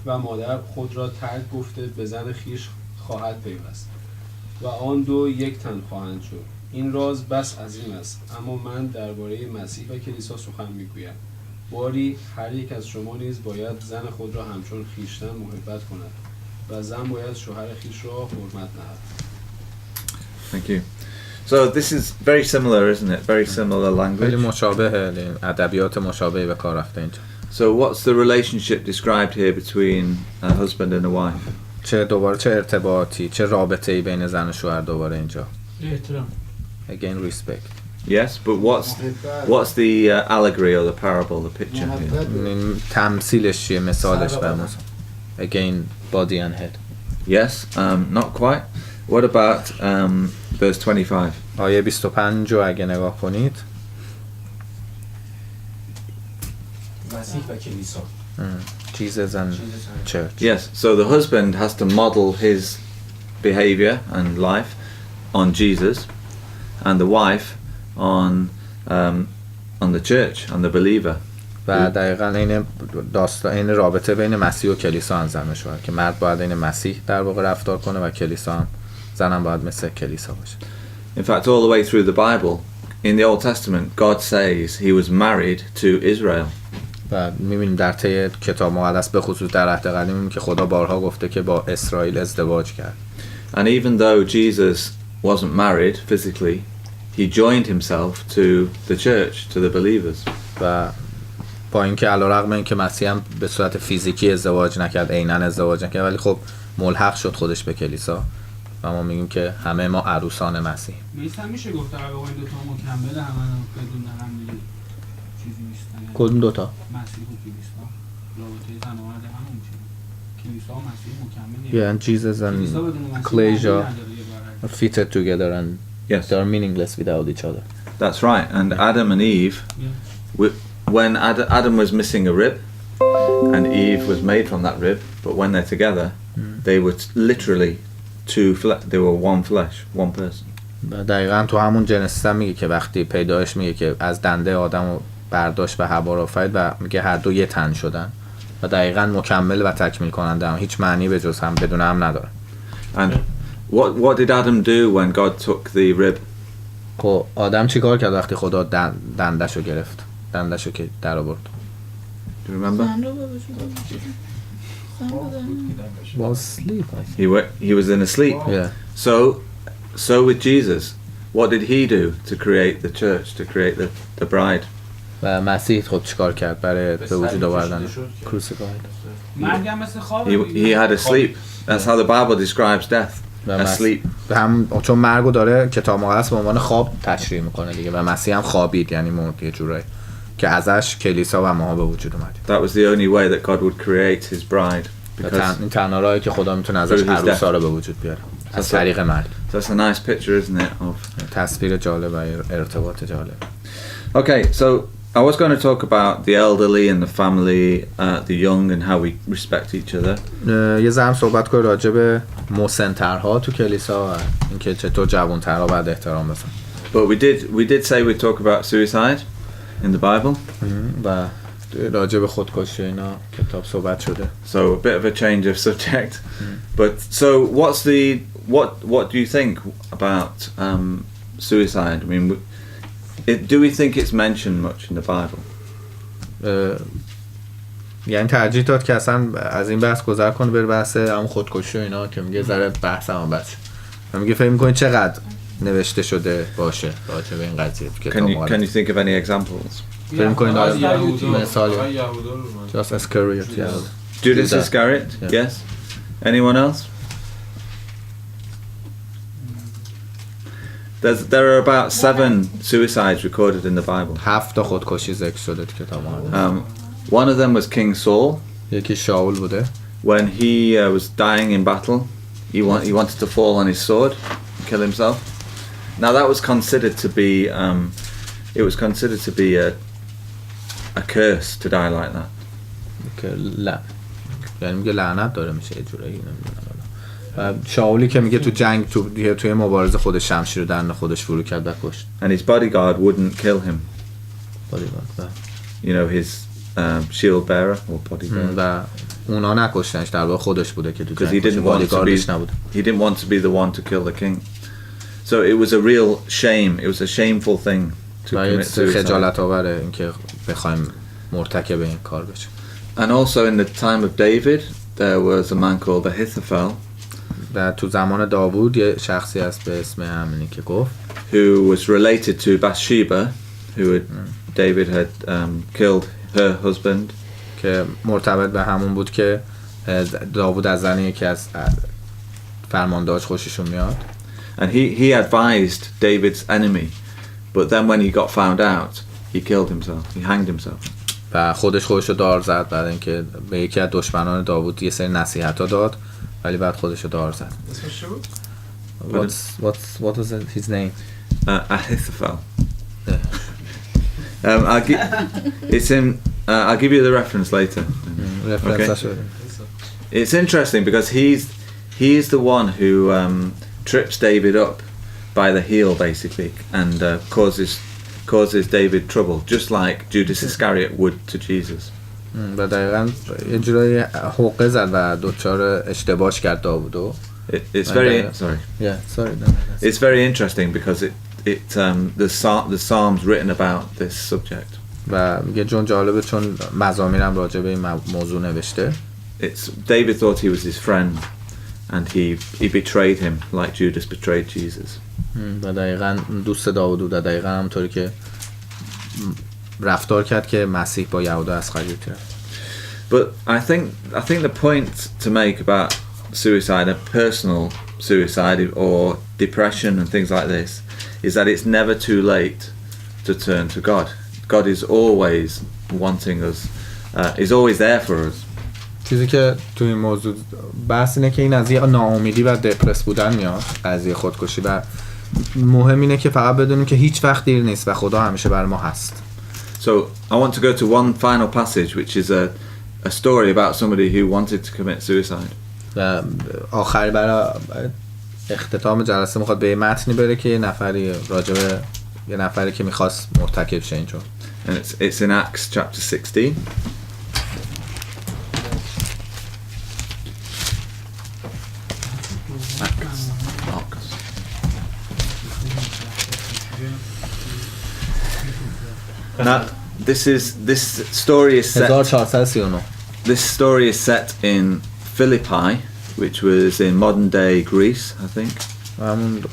و مادر خود را ترک گفته به زن خویش خواهد پیوست و آن دو یک تن خواهند شد. این راز بس عظیم است، اما من درباره مسیح و کلیسا سخن میگویم. باری هر یک از شما نیز باید زن خود را همچون خویشتن محبت کند و زن باید شوهر خویش را حرمت نهد. Thank you. So this is very similar, isn't it? Very similar خیلی language. مشابهه، ادبیات مشابهی به کار رفته اینجا. So what's the relationship described here between a husband and a wife? چه ارتباطی، چه رابطه‌ای بین زن و شوهر دوباره اینجا. احترام. Again respect. Yes, but what's the allegory or the parable, the picture here? این تمثیلش چیه، مثالش برمون. Again body and head. Yes, not quite. What about verse 25? آیه 25 رو اگه نگاه کنید. مسیح و کلیسا. Jesus and church. Yes, so the husband has to model his behavior and life on Jesus, and the wife on the church, on the believer. و دقیقاً این رابطه بین مسیح و کلیسا هم زن و شوهر که مرد باید این مسیح در واقع رفتار کنه و کلیسا هم زنم باید مثل کلیسا باشه. In fact, all the way through the Bible, in the Old Testament, God says he was married to Israel. و می‌بینیم در طی کتاب مقدس به خصوص در عهد قدیم می‌بینیم که خدا بارها گفته که با اسرائیل ازدواج کرد. And even though Jesus wasn't married physically, he joined himself to the church, to the believers. و با اینکه علیرغم اینکه مسیح هم به صورت فیزیکی ازدواج نکرد، عیناً ازدواج نکرد، ولی خب ملحق شد خودش به کلیسا و ما میگیم که همه ما عروسان مسیح. میستم میشه گفت در واقع این دو تا مکمل همه بدون هم دیگه چیزی نیستن. کدوم دو تا؟ مسیح و کلیسا رابطه زن و مرد همون میشه. کلیسا و مسیح مکمل. Yeah, and Jesus and Ecclesia fitted together and Yes, they are meaningless without each other. that's right. And Adam and Eve, when Adam was missing a rib, and Eve was made from that rib, but when they're together, they were literally they were one flesh, one person. دقیقاً تو همون جنسیس هم میگه که وقتی پیدایش میگه که از دنده آدم رو برداشت و حوا رو آفرید و میگه هر دو یه تن شدن و دقیقاً مکمل و تکمیل کننده هم هیچ معنی به جز هم بدون هم نداره. And what did Adam do when God took the rib? خب آدم چی کار کرد وقتی خدا دندشو گرفت؟ دندشو که در آورد. Do you remember? Was asleep. He was in a sleep. Yeah. So with Jesus, what did he do to create the church, to create the bride? و مسیح خب چیکار کرد برای به وجود آوردن crucified. مرگم مثل خواب. He had a sleep. That's how the Bible describes death. Asleep. هم چون مرگو داره کتاب مقدس به عنوان خواب تشریح میکنه دیگه و مسیح هم خوابید، یعنی مرد یه جورایی که ازش کلیسا و ما به وجود اومد. That was the only way that God would create his bride. Because این تنها راهی که خدا میتونه ازش عروسا رو به وجود بیاره از طریق مرگ. That's a nice picture, isn't it? Of تصویر جالب و ارتباط جالب. Okay, so I was going to talk about the elderly and the family, the young and how we respect each other. یه ذره صحبت کنیم راجع به مسن‌ترها تو کلیسا و اینکه چطور جوان‌ترها باید احترام بذارن. But we did say we'd talk about suicide in the Bible. و راجع به خودکشی اینا کتاب صحبت شده. So a bit of a change of subject. But so what do you think about suicide? I mean, do we think it's mentioned much in the Bible? یعنی ترجیح داد که اصلا از این بحث گذر کنه بره بحث هم خودکشی و اینا که میگه ذره بحث هم بچه و میگه فکر میکنید چقدر نوشته شده باشه راجع به این قضیه تو کتاب مقدس. Can you think of any examples? فکر میکنید مثالی Just Iscariot. Judas Iscariot? Yes. Anyone else? There are about 7 suicides recorded in the Bible. 7 تا خودکشی ذکر شده تو کتاب مقدس. One of them was King Saul. یکی شاول بوده. When he was dying in battle, he wanted to fall on his sword and kill himself. Now that was considered to be a curse to die like that. یعنی میگه لعنت داره میشه یه جورایی شاولی که میگه تو جنگ توی مبارزه خودش شمشیر رو در خودش فرو کرد و کشت. And his bodyguard wouldn't kill him. Bodyguard. You know, his shield bearer or body bearer. و اونا نکشتنش، در واقع خودش بوده که تو because he جنگ didn't want to بادیگاردش be نبوده. he didn't want to be the one to kill the king. So it was a real shame. It was a shameful thing to و commit suicide. خجالت آوره اینکه بخوایم مرتکب این کار بشیم. And also in the time of David, there was a man called Ahithophel, و تو زمان داوود یه شخصی هست به اسم همینی که گفت who was related to Bathsheba, who David had killed her husband. که مرتبط به همون بود که داوود از زن یکی از فرماندهاش خوششون میاد. And he advised David's enemy, but then when he got found out, he killed himself. He hanged himself. و خودش رو دار زد بعد اینکه به یکی از دشمنان داوود یه سری نصیحت‌ها داد ولی بعد خودش رو دار زد. اسمش بود؟ What was his name? Ahithophel. I'll give you the reference later. Okay. It's interesting because he's the one who trips David up by the heel basically and causes David trouble, just like Judas Iscariot would to Jesus. و دقیقاً یه جورایی حقه زد و دوچار اشتباهش کرد داوودو. It's very sorry. Yeah, sorry. It's very interesting because the Psalms written about this subject. و میگه جون جالبه چون مزامیرم راجع به این موضوع نوشته. It's David thought he was his friend and he betrayed him like Judas betrayed Jesus. و دقیقاً دوست داوود بود و دقیقاً همونطوری که رفتار کرد که مسیح با یهودا اسخریوطی رفت. But I think the point to make about suicide, a personal suicide or depression and things like this, is that it's never too late to turn to God. God is always wanting us, is always there for us. چیزی که تو این موضوع بحث اینه که این از یه ناامیدی و دپرس بودن میاد، از یه خودکشی، و مهم اینه که فقط بدونیم که هیچ وقت دیر نیست و خدا همیشه برای ما هست. So I want to go to one final passage which is a story about somebody who wanted to commit suicide. و آخری برای اختتام جلسه میخواد به متنی بره که یه نفری که میخواست مرتکب شه اینجا. And it's in Acts chapter 16. Now, this story is set. 1439. This story is set in Philippi, which was in modern day Greece, I think. همون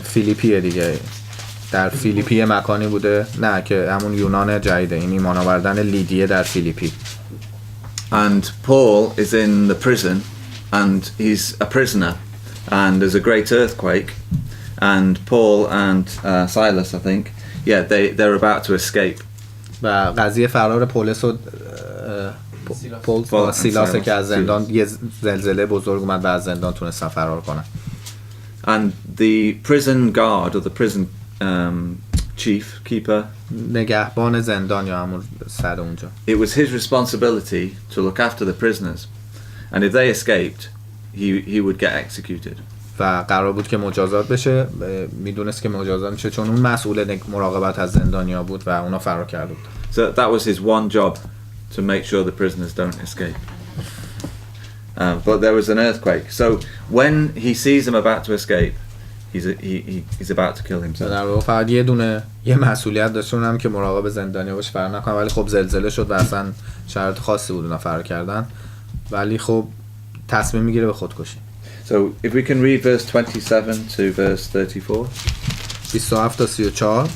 فیلیپیه دیگه، در فیلیپی مکانی بوده، نه که همون یونان جدیده، این ایمان آوردن لیدیه در فیلیپی. And Paul is in the prison, and he's a prisoner, and there's a great earthquake, and Paul and Silas, I think, they're about to escape. و قضیه فرار پولس و سیلاس که از زندان یه زلزله بزرگ اومد و از زندان تونستن فرار کنن. And the prison guard or the prison keeper, نگهبان زندان یا همون سر اونجا، it was his responsibility to look after the prisoners, and if they escaped, he would get executed. و قرار بود که مجازات بشه، میدونست که مجازات میشه چون اون مسئول مراقبت از زندانیا بود و اونا فرار کرده بود. So that was his one job, to make sure the prisoners don't escape. But there was an earthquake. So when he sees them about to escape, he's about to kill himself. در واقع فقط یه مسئولیت داشتن هم که مراقب زندانیا باشه فرار نکنه، ولی خب زلزله شد و اصلا شرایط خاصی بود اونا فرار کردن، ولی خب تصمیم میگیره به خودکشی. So if we can read verse 27 to verse 34. 27 تا 34.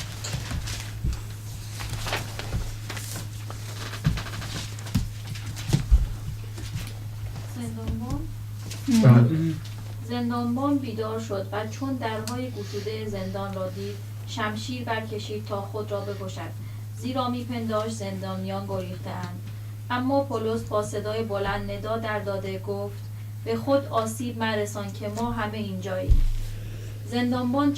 زندانبان بیدار شد و چون درهای گشوده زندان را دید شمشیر برکشید تا خود را بکشد، زیرا میپنداشت زندانیان گریخته‌اند. اما پولس با صدای بلند ندا در داده گفت به خود آسیب مرسان که ما همه اینجاییم. زندانبان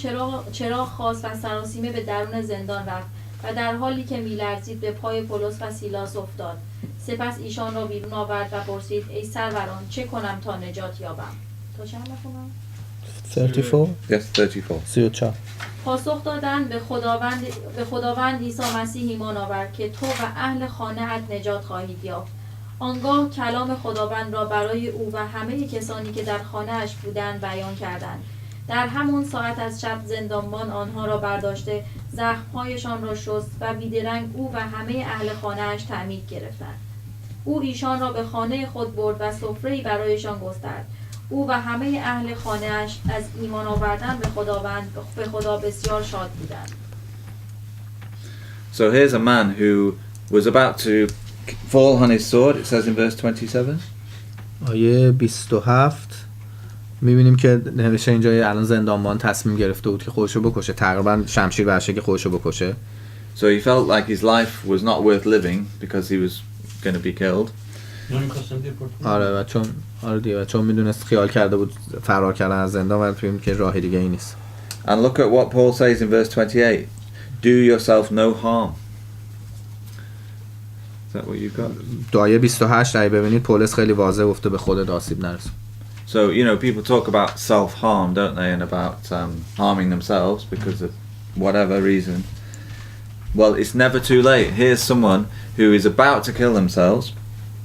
چراغ خواست و سراسیمه به درون زندان رفت و در حالی که میلرزید به پای پولس و سیلاس افتاد. سپس ایشان را بیرون آورد و پرسید ای سروران چه کنم تا نجات یابم؟ تا چند بخونم؟ 34. Yes, 34. 34. پاسخ دادند به خداوند عیسی مسیح ایمان آور که تو و اهل خانه‌ات نجات خواهید یافت. آنگاه کلام خداوند را برای او و همه کسانی که در خانه‌اش بودند بیان کردند. در همان ساعت از شب زندانبان آنها را برداشته زخم‌هایشان را شست و بیدرنگ او و همه اهل خانه‌اش تعمید گرفتند. او ایشان را به خانه خود برد و سفره‌ای برایشان گسترد. او و همه اهل خانه‌اش از ایمان آوردن به خدا بسیار شاد بودند. So here's a man who was about to fall on his sword, it says in verse 27. آیه 27 میبینیم که نوشته اینجا الان زندانبان تصمیم گرفته بود که خودشو بکشه، تقریبا شمشیر برشه که خودشو بکشه. So he felt like his life was not worth living because he was going to be killed. آره و چون میدونست خیال کرده بود فرار کردن از زندان و میبینیم که راه دیگه ای نیست. And look at what Paul says in verse 28. Do yourself no harm. Is that what you've got? دعای 28 اگه ببینید پولس خیلی واضح گفته به خودت آسیب نرسون. So, you know, people talk about self-harm, don't they, and about harming themselves because of whatever reason. Well, it's never too late. Here's someone who is about to kill themselves.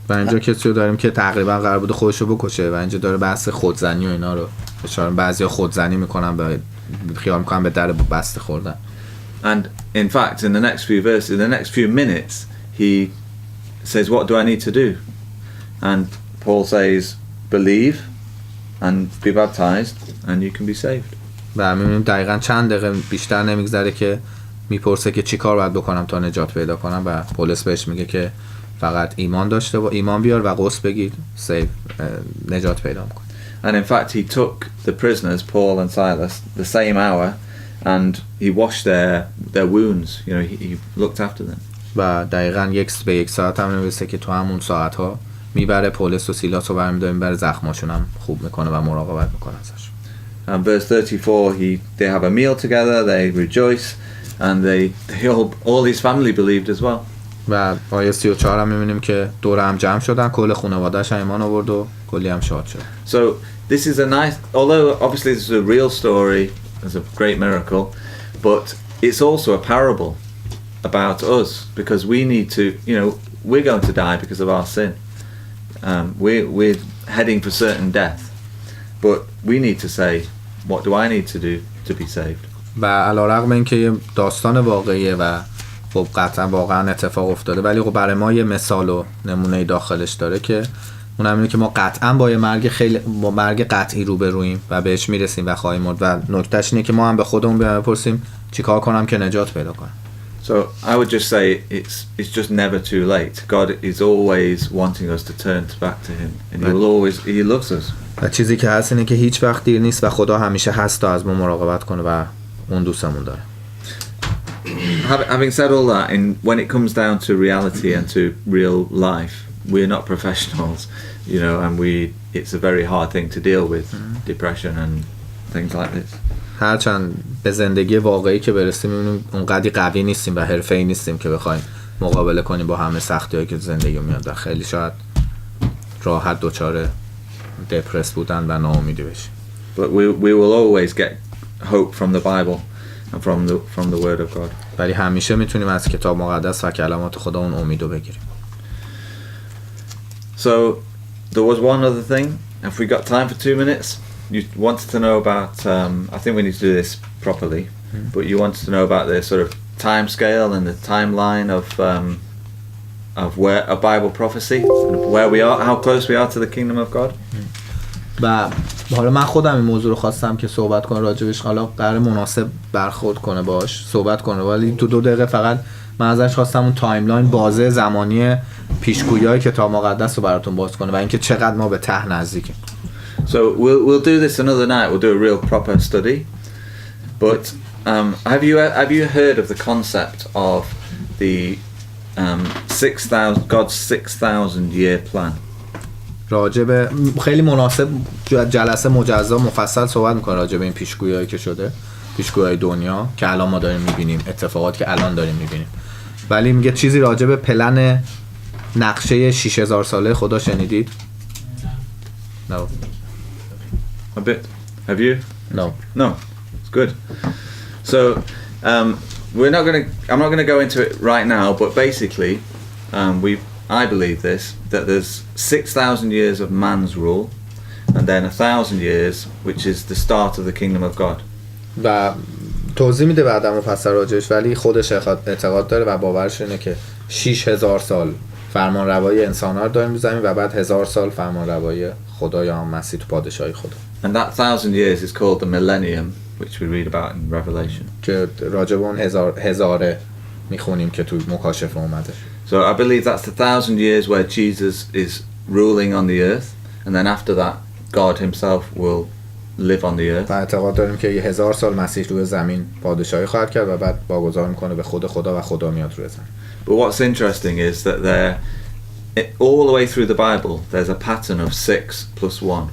و اینجا کسی رو داریم که تقریبا قرار بود خودشو بکشه و اینجا داره بحث خودزنی و اینا رو اشاره. بعضیا خودزنی میکنن و خیال میکنن به در بسته خوردن. And in fact, in the next few verses, in the next few minutes, he says, what do I need to do? And Paul says, believe and be baptized and you can be saved. و می‌بینیم دقیقاً چند دقیقه بیشتر نمیگذره که میپرسه که چی کار باید بکنم تا نجات پیدا کنم و پولس بهش میگه که فقط ایمان بیار و غسل بگیر نجات پیدا می‌کنی. And in fact, he took the prisoners, Paul and Silas, the same hour and he washed their wounds. You know, he looked after them. و دقیقاً یک ساعت هم نوشته که تو همون ساعت‌ها میبره پولس و سیلاس رو برمی‌داره میبره زخماشون هم خوب میکنه و مراقبت میکنه ازش. And verse 34, they have a meal together, they rejoice, and all his family believed as well. و آیه 34 هم میبینیم که دور هم جمع شدن، کل خانواده‌اش ایمان آورد و کلی هم شاد شد. So this is a nice, although obviously this is a real story, it's a great miracle, but it's also a parable about us because we need to, you know, we're going to die because of our sin. We're heading for certain death, but we need to say, what do I need to do to be saved? و علیرغم اینکه یه داستان واقعیه و خب قطعا واقعا اتفاق افتاده ولی خب برای ما یه مثال و نمونه داخلش داره که اونم اینه که ما قطعا با مرگ قطعی روبرویم و بهش میرسیم و خواهیم مرد و نکتهش اینه که ما هم به خودمون بپرسیم چیکار کنم که نجات پیدا کنم. So I would just say it's just never too late. God is always wanting us to turn back to him and he loves us. و چیزی که هست اینه که هیچ وقت دیر نیست و خدا همیشه هست تا از ما مراقبت کنه و اون دوستمون داره. Having said all that, when it comes down to reality and to real life, we're not professionals, you know, and it's a very hard thing to deal with, depression and things like this. هرچند به زندگی واقعی که برسیم می‌بینیم اونقدی قوی نیستیم و حرفه‌ای نیستیم که بخوایم مقابله کنیم با همه سختی‌هایی که زندگی میاد و خیلی شاید راحت دچار دپرس بودن و ناامیدی بشیم. But we will always get hope from the Bible and from the word of God. ولی همیشه میتونیم از کتاب مقدس و کلمات خدا اون امیدو بگیریم. So there was one other thing. Have we got time for 2 minutes? You wanted to know about I think we need to do this properly. But you wanted to know about the sort of time scale and the timeline of where a Bible prophecy, where we are, how close we are to the kingdom of God. و حالا من خودم این موضوع رو خواستم که صحبت کنم راجبش، حالا قرار مناسب برخورد کنه باش صحبت کنه ولی تو 2 دقیقه فقط من ازش خواستم اون تایملاین بازه زمانی پیشگویی‌های کتاب مقدس رو براتون باز کنه و اینکه چقدر ما به ته نزدیکیم. So we'll do this another night. We'll do a real proper study. But have you heard of the concept of the 6,000 God's 6,000 year plan? راجب خیلی مناسب جلسه مجزا مفصل صحبت می‌کنه راجب این پیشگویی‌هایی که شده، پیشگویی‌های دنیا که الان ما داریم می‌بینیم، اتفاقاتی که الان داریم می‌بینیم. ولی میگه چیزی راجب پلن نقشه 6000 ساله خدا شنیدید؟ No. A bit. Have you? No. No. It's good. So I'm not going to go into it right now, but basically I believe this, that there's 6,000 years of man's rule, and then 1,000 years, which is the start of the kingdom of God. و توضیح میده بعدم مفصل راجعش، ولی خودش اعتقاد داره و باورش اینه که 6,000 سال فرمان روایی انسان ها رو داریم رو زمین و بعد 1,000 سال فرمان روایی خدا یا هم مسیح تو پادشاهی خدا. And that 1,000 years is called the millennium, which we read about in Revelation. که راجع به اون هزاره میخونیم که تو مکاشفه اومده. So I believe that's the 1,000 years where Jesus is ruling on the earth, and then after that God himself will live on the earth. و اعتقاد داریم که 1,000 سال مسیح روی زمین پادشاهی خواهد کرد و بعد واگذار میکنه به خود خدا و خدا میاد روی زمین. But what's interesting is that there, all the way through the Bible, there's a pattern of 6 plus 1.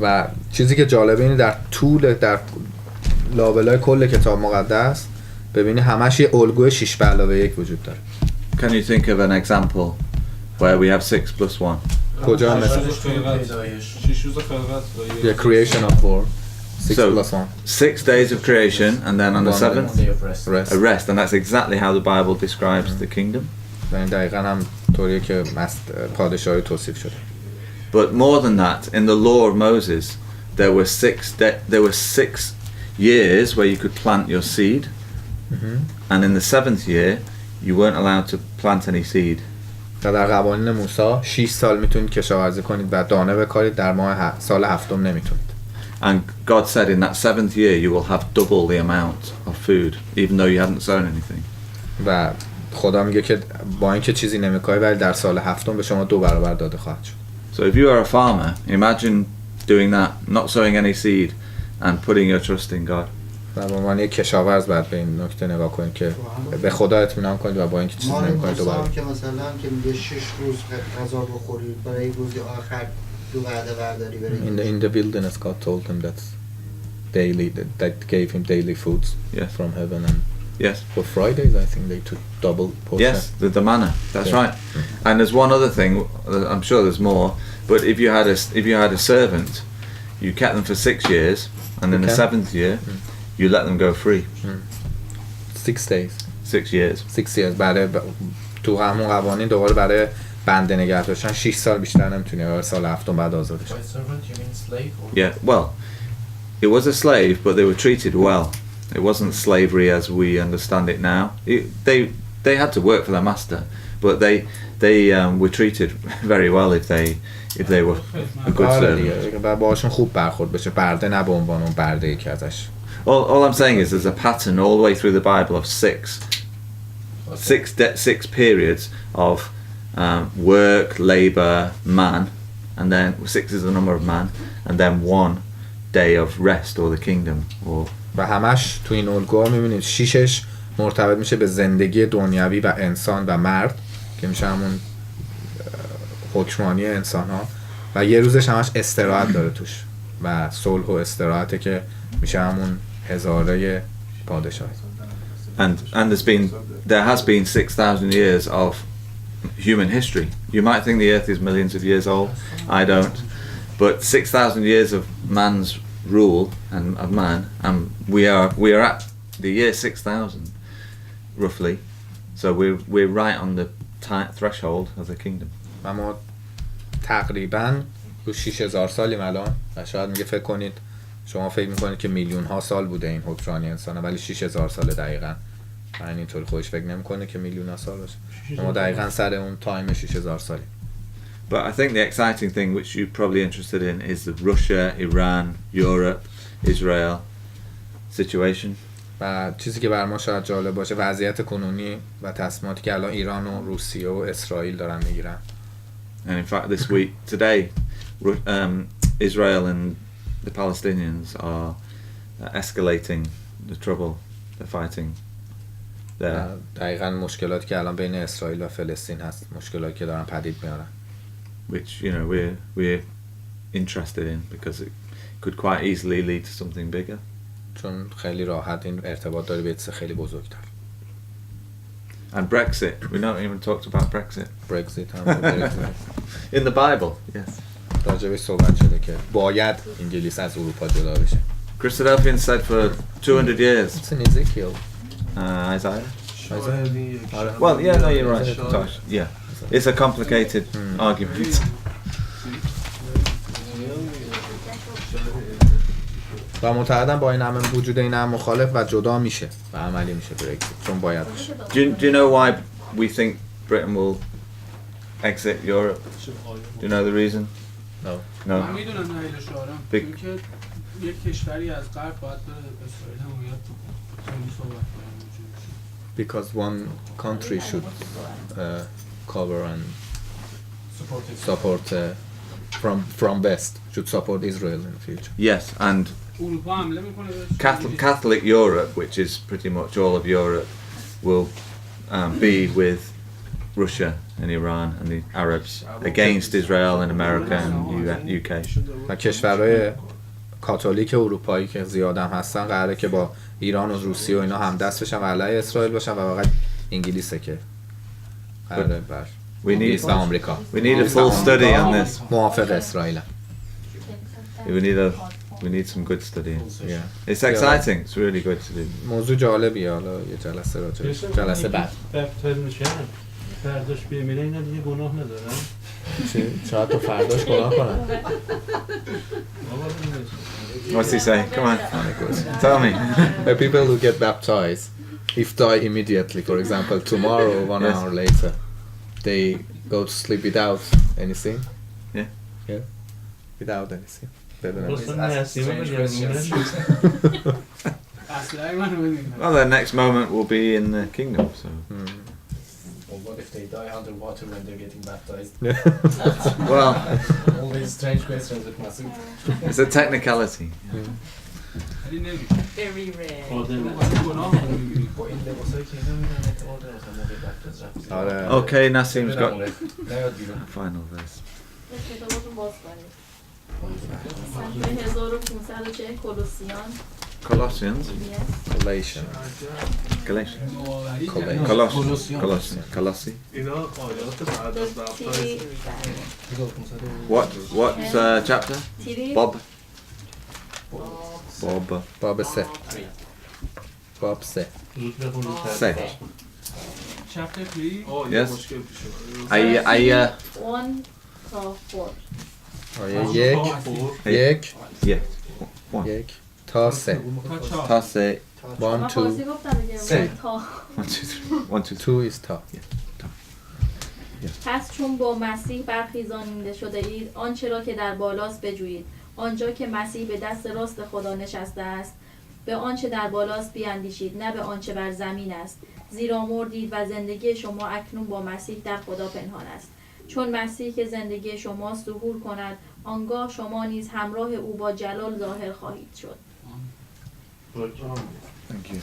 و چیزی که جالبه اینه در لابلای کل کتاب مقدس ببینی همش یه الگوی 6 به علاوه 1 وجود داره. Can you think of an example where we have 6 plus 1? کجا مثلا The creation of world 6 So, plus 1 6 days of creation, and then on the 7th Day of rest. a rest, and that's exactly how the Bible describes the kingdom. یعنی دقیقاً هم طوریه که پادشاهی توصیف شده. But more than that, in the law of Moses, there were 6 years where you could plant your seed, and in the 7th year you weren't allowed to plant any seed. در قوانین موسی 6 سال میتونید کشاورزی کنید و دانه بکارید، در ماه سال هفتم نمیتونید. And God said in that 7th year you will have double the amount of food, even though you hadn't sown anything. و خدا میگه که با اینکه چیزی نمیکاری ولی در سال هفتم به شما 2 برابر داده خواهد شد. So if you are a farmer, imagine doing that, not sowing any seed and putting your trust in God. و به عنوان یک کشاورز باید به این نکته نگاه کنید که به خدا اطمینان کنید و با اینکه چیزی نمی‌کنید دوباره. که مثلا که میگه 6 روز غذا بخورید برای روز آخر 2 وعده برداری برید. In the wilderness God told him that that gave him daily foods from heaven, and yes, for Fridays I think they took double portion. Yes, the manna. That's right. And there's one other thing. I'm sure there's more. But if you had a servant, you kept them for 6 years, and in the 7th year, you let them go free. 6 days. 6 years. 6 years. برای تو همون قوانین دوباره برای بنده نگه داشتن 6 سال بیشتر نمیتونی، برای سال هفتم بعد آزادش. By servant you mean slave or? Yeah. Well, it was a slave, but they were treated well. It wasn't slavery as we understand it now. They had to work for their master, but they were treated very well if they were a good servant. و باهاشون خوب برخورد بشه، برده نه به عنوان اون برده که ازش. All I'm saying is there's a pattern all the way through the Bible of 6 periods of work, labor, man, and then 6 is the number of man, and then 1 day of rest or the kingdom. Or و همش تو این الگوها میبینید 6ش مرتبط میشه به زندگی دنیوی و انسان و مرد که میشه همون حکمرانی انسان ها، و یه روزش همش استراحت داره توش و صلح و استراحته که میشه همون هزاره پادشاهی. And there has been 6,000 years of human history. You might think the earth is millions of years old. I don't. But 6,000 years of man's rule and of man, and we are at the year 6,000 roughly. So we're right on the threshold of the kingdom. و ما تقریبا رو 6,000 سالیم الان و شاید میگه فکر کنید شما فکر میکنید که میلیون ها سال بوده این حکمرانی انسانه، ولی 6,000 سال دقیقاً. یعنی اینطوری خودش فکر نمیکنه که میلیون ها سال باشه. ما دقیقاً سر اون تایم 6,000 سالی. But I think the exciting thing which you're probably interested in is the Russia, Iran, Europe, Israel situation. و چیزی که بر ما شاید جالب باشه وضعیت کنونی و تصمیماتی که الان ایران و روسیه و اسرائیل دارن میگیرن. And in fact this week, today, Israel and the Palestinians are escalating the trouble they're fighting there. دقیقاً مشکلاتی که الان بین اسرائیل و فلسطین هست، مشکلاتی که دارن پدید میارن. Which we're interested in because it could quite easily lead to something bigger. چون خیلی راحت این ارتباط داره به چیز خیلی بزرگتر. And Brexit, we not even talked about Brexit. Brexit in the Bible, yes. راجبش صحبت شده که باید انگلیس از اروپا جدا بشه. Christadelphians said for 200 years. It's in Ezekiel. Isaiah. Well, yeah, no, you're right. Yeah. It's a complicated argument. و معتقدم با این همه وجود این هم مخالف و جدا میشه و عملی میشه برگزیت چون باید بشه. Do you know why we think Britain will exit Europe? Do you know the reason? No. من No. میدونم نایل شارم بگ- چون که یک کشوری از غرب باید به اسرائیل حمایت بکنه. خیلی صحبت کردیم. Because one country should cover and support from West should support Israel in the future. Yes, and اروپا حمله میکنه بهش. Catholic Europe, which is pretty much all of Europe, will be with Russia and Iran and the Arabs against Israel and America and UK. و کشورهای کاتولیک اروپایی که زیادم هستن قراره که با ایران و روسیه و اینا هم دست بشن و علیه اسرائیل باشن و فقط انگلیسه که قراره بر We need انگلیس و آمریکا we need a full study on this. موافق اسرائیل. We need some good study. Yeah. It's exciting. It's really good to do. موضوع جالبیه حالا یه جلسه راجعش جلسه بعد. بپتر میشن فرداش بمیره اینا دیگه گناه ندارن. شاید تو فرداش گناه کنن. What's he saying? Come on. Tell me. The people who get baptized, if die immediately, for example, tomorrow or 1 Yes. hour later, they go to sleep without any sin? Yeah. Yeah. Without any sin. اصلا نسیمه بگم اصلا منو ببین. Well, their next moment will be in the kingdom. So. Or what if they die underwater when they're getting baptized? Well, Always strange questions with Masood. it's a technicality. ولی نمیشه. Very rare. گناه رو می‌بینی. با این لباسایی که اینا میرن اعتماد دارن تا موقع بپتیز رفت. آره. Okay, Nassim's got نیاد بیرون. final verse. کتاباتون باز کنید. صفحه 1540 کولوسیان. Colossians. Yes. Galatians. Galatians. نوآوری Colossians. کردن. Colossians. Colossi. اینا آیات بعد از بپتایز. What chapter? تیری Bob. Bob. باب 3. باب 3. زود بخونید. Say. Chapter 3. یه Yes. مشکل پیش اومد. I 1 تا 4. آیه 1 yeah. 1 تا 3. تا 4. Ta say. 1 من 2 فارسی گفتم دیگه. سه. تا 1, 2, 3. 1, 2, 3. 2 is تا. پس چون با مسیح برخیزانیده شده اید آنچه را که در بالاست بجویید آنجا که مسیح به دست راست خدا نشسته است به آنچه در بالاست بیاندیشید نه به آنچه بر زمین است زیرا مردید و زندگی شما اکنون با مسیح در خدا پنهان است چون مسیح که زندگی شما ظهور کند آنگاه شما نیز همراه او با جلال ظاهر خواهید شد Thank you.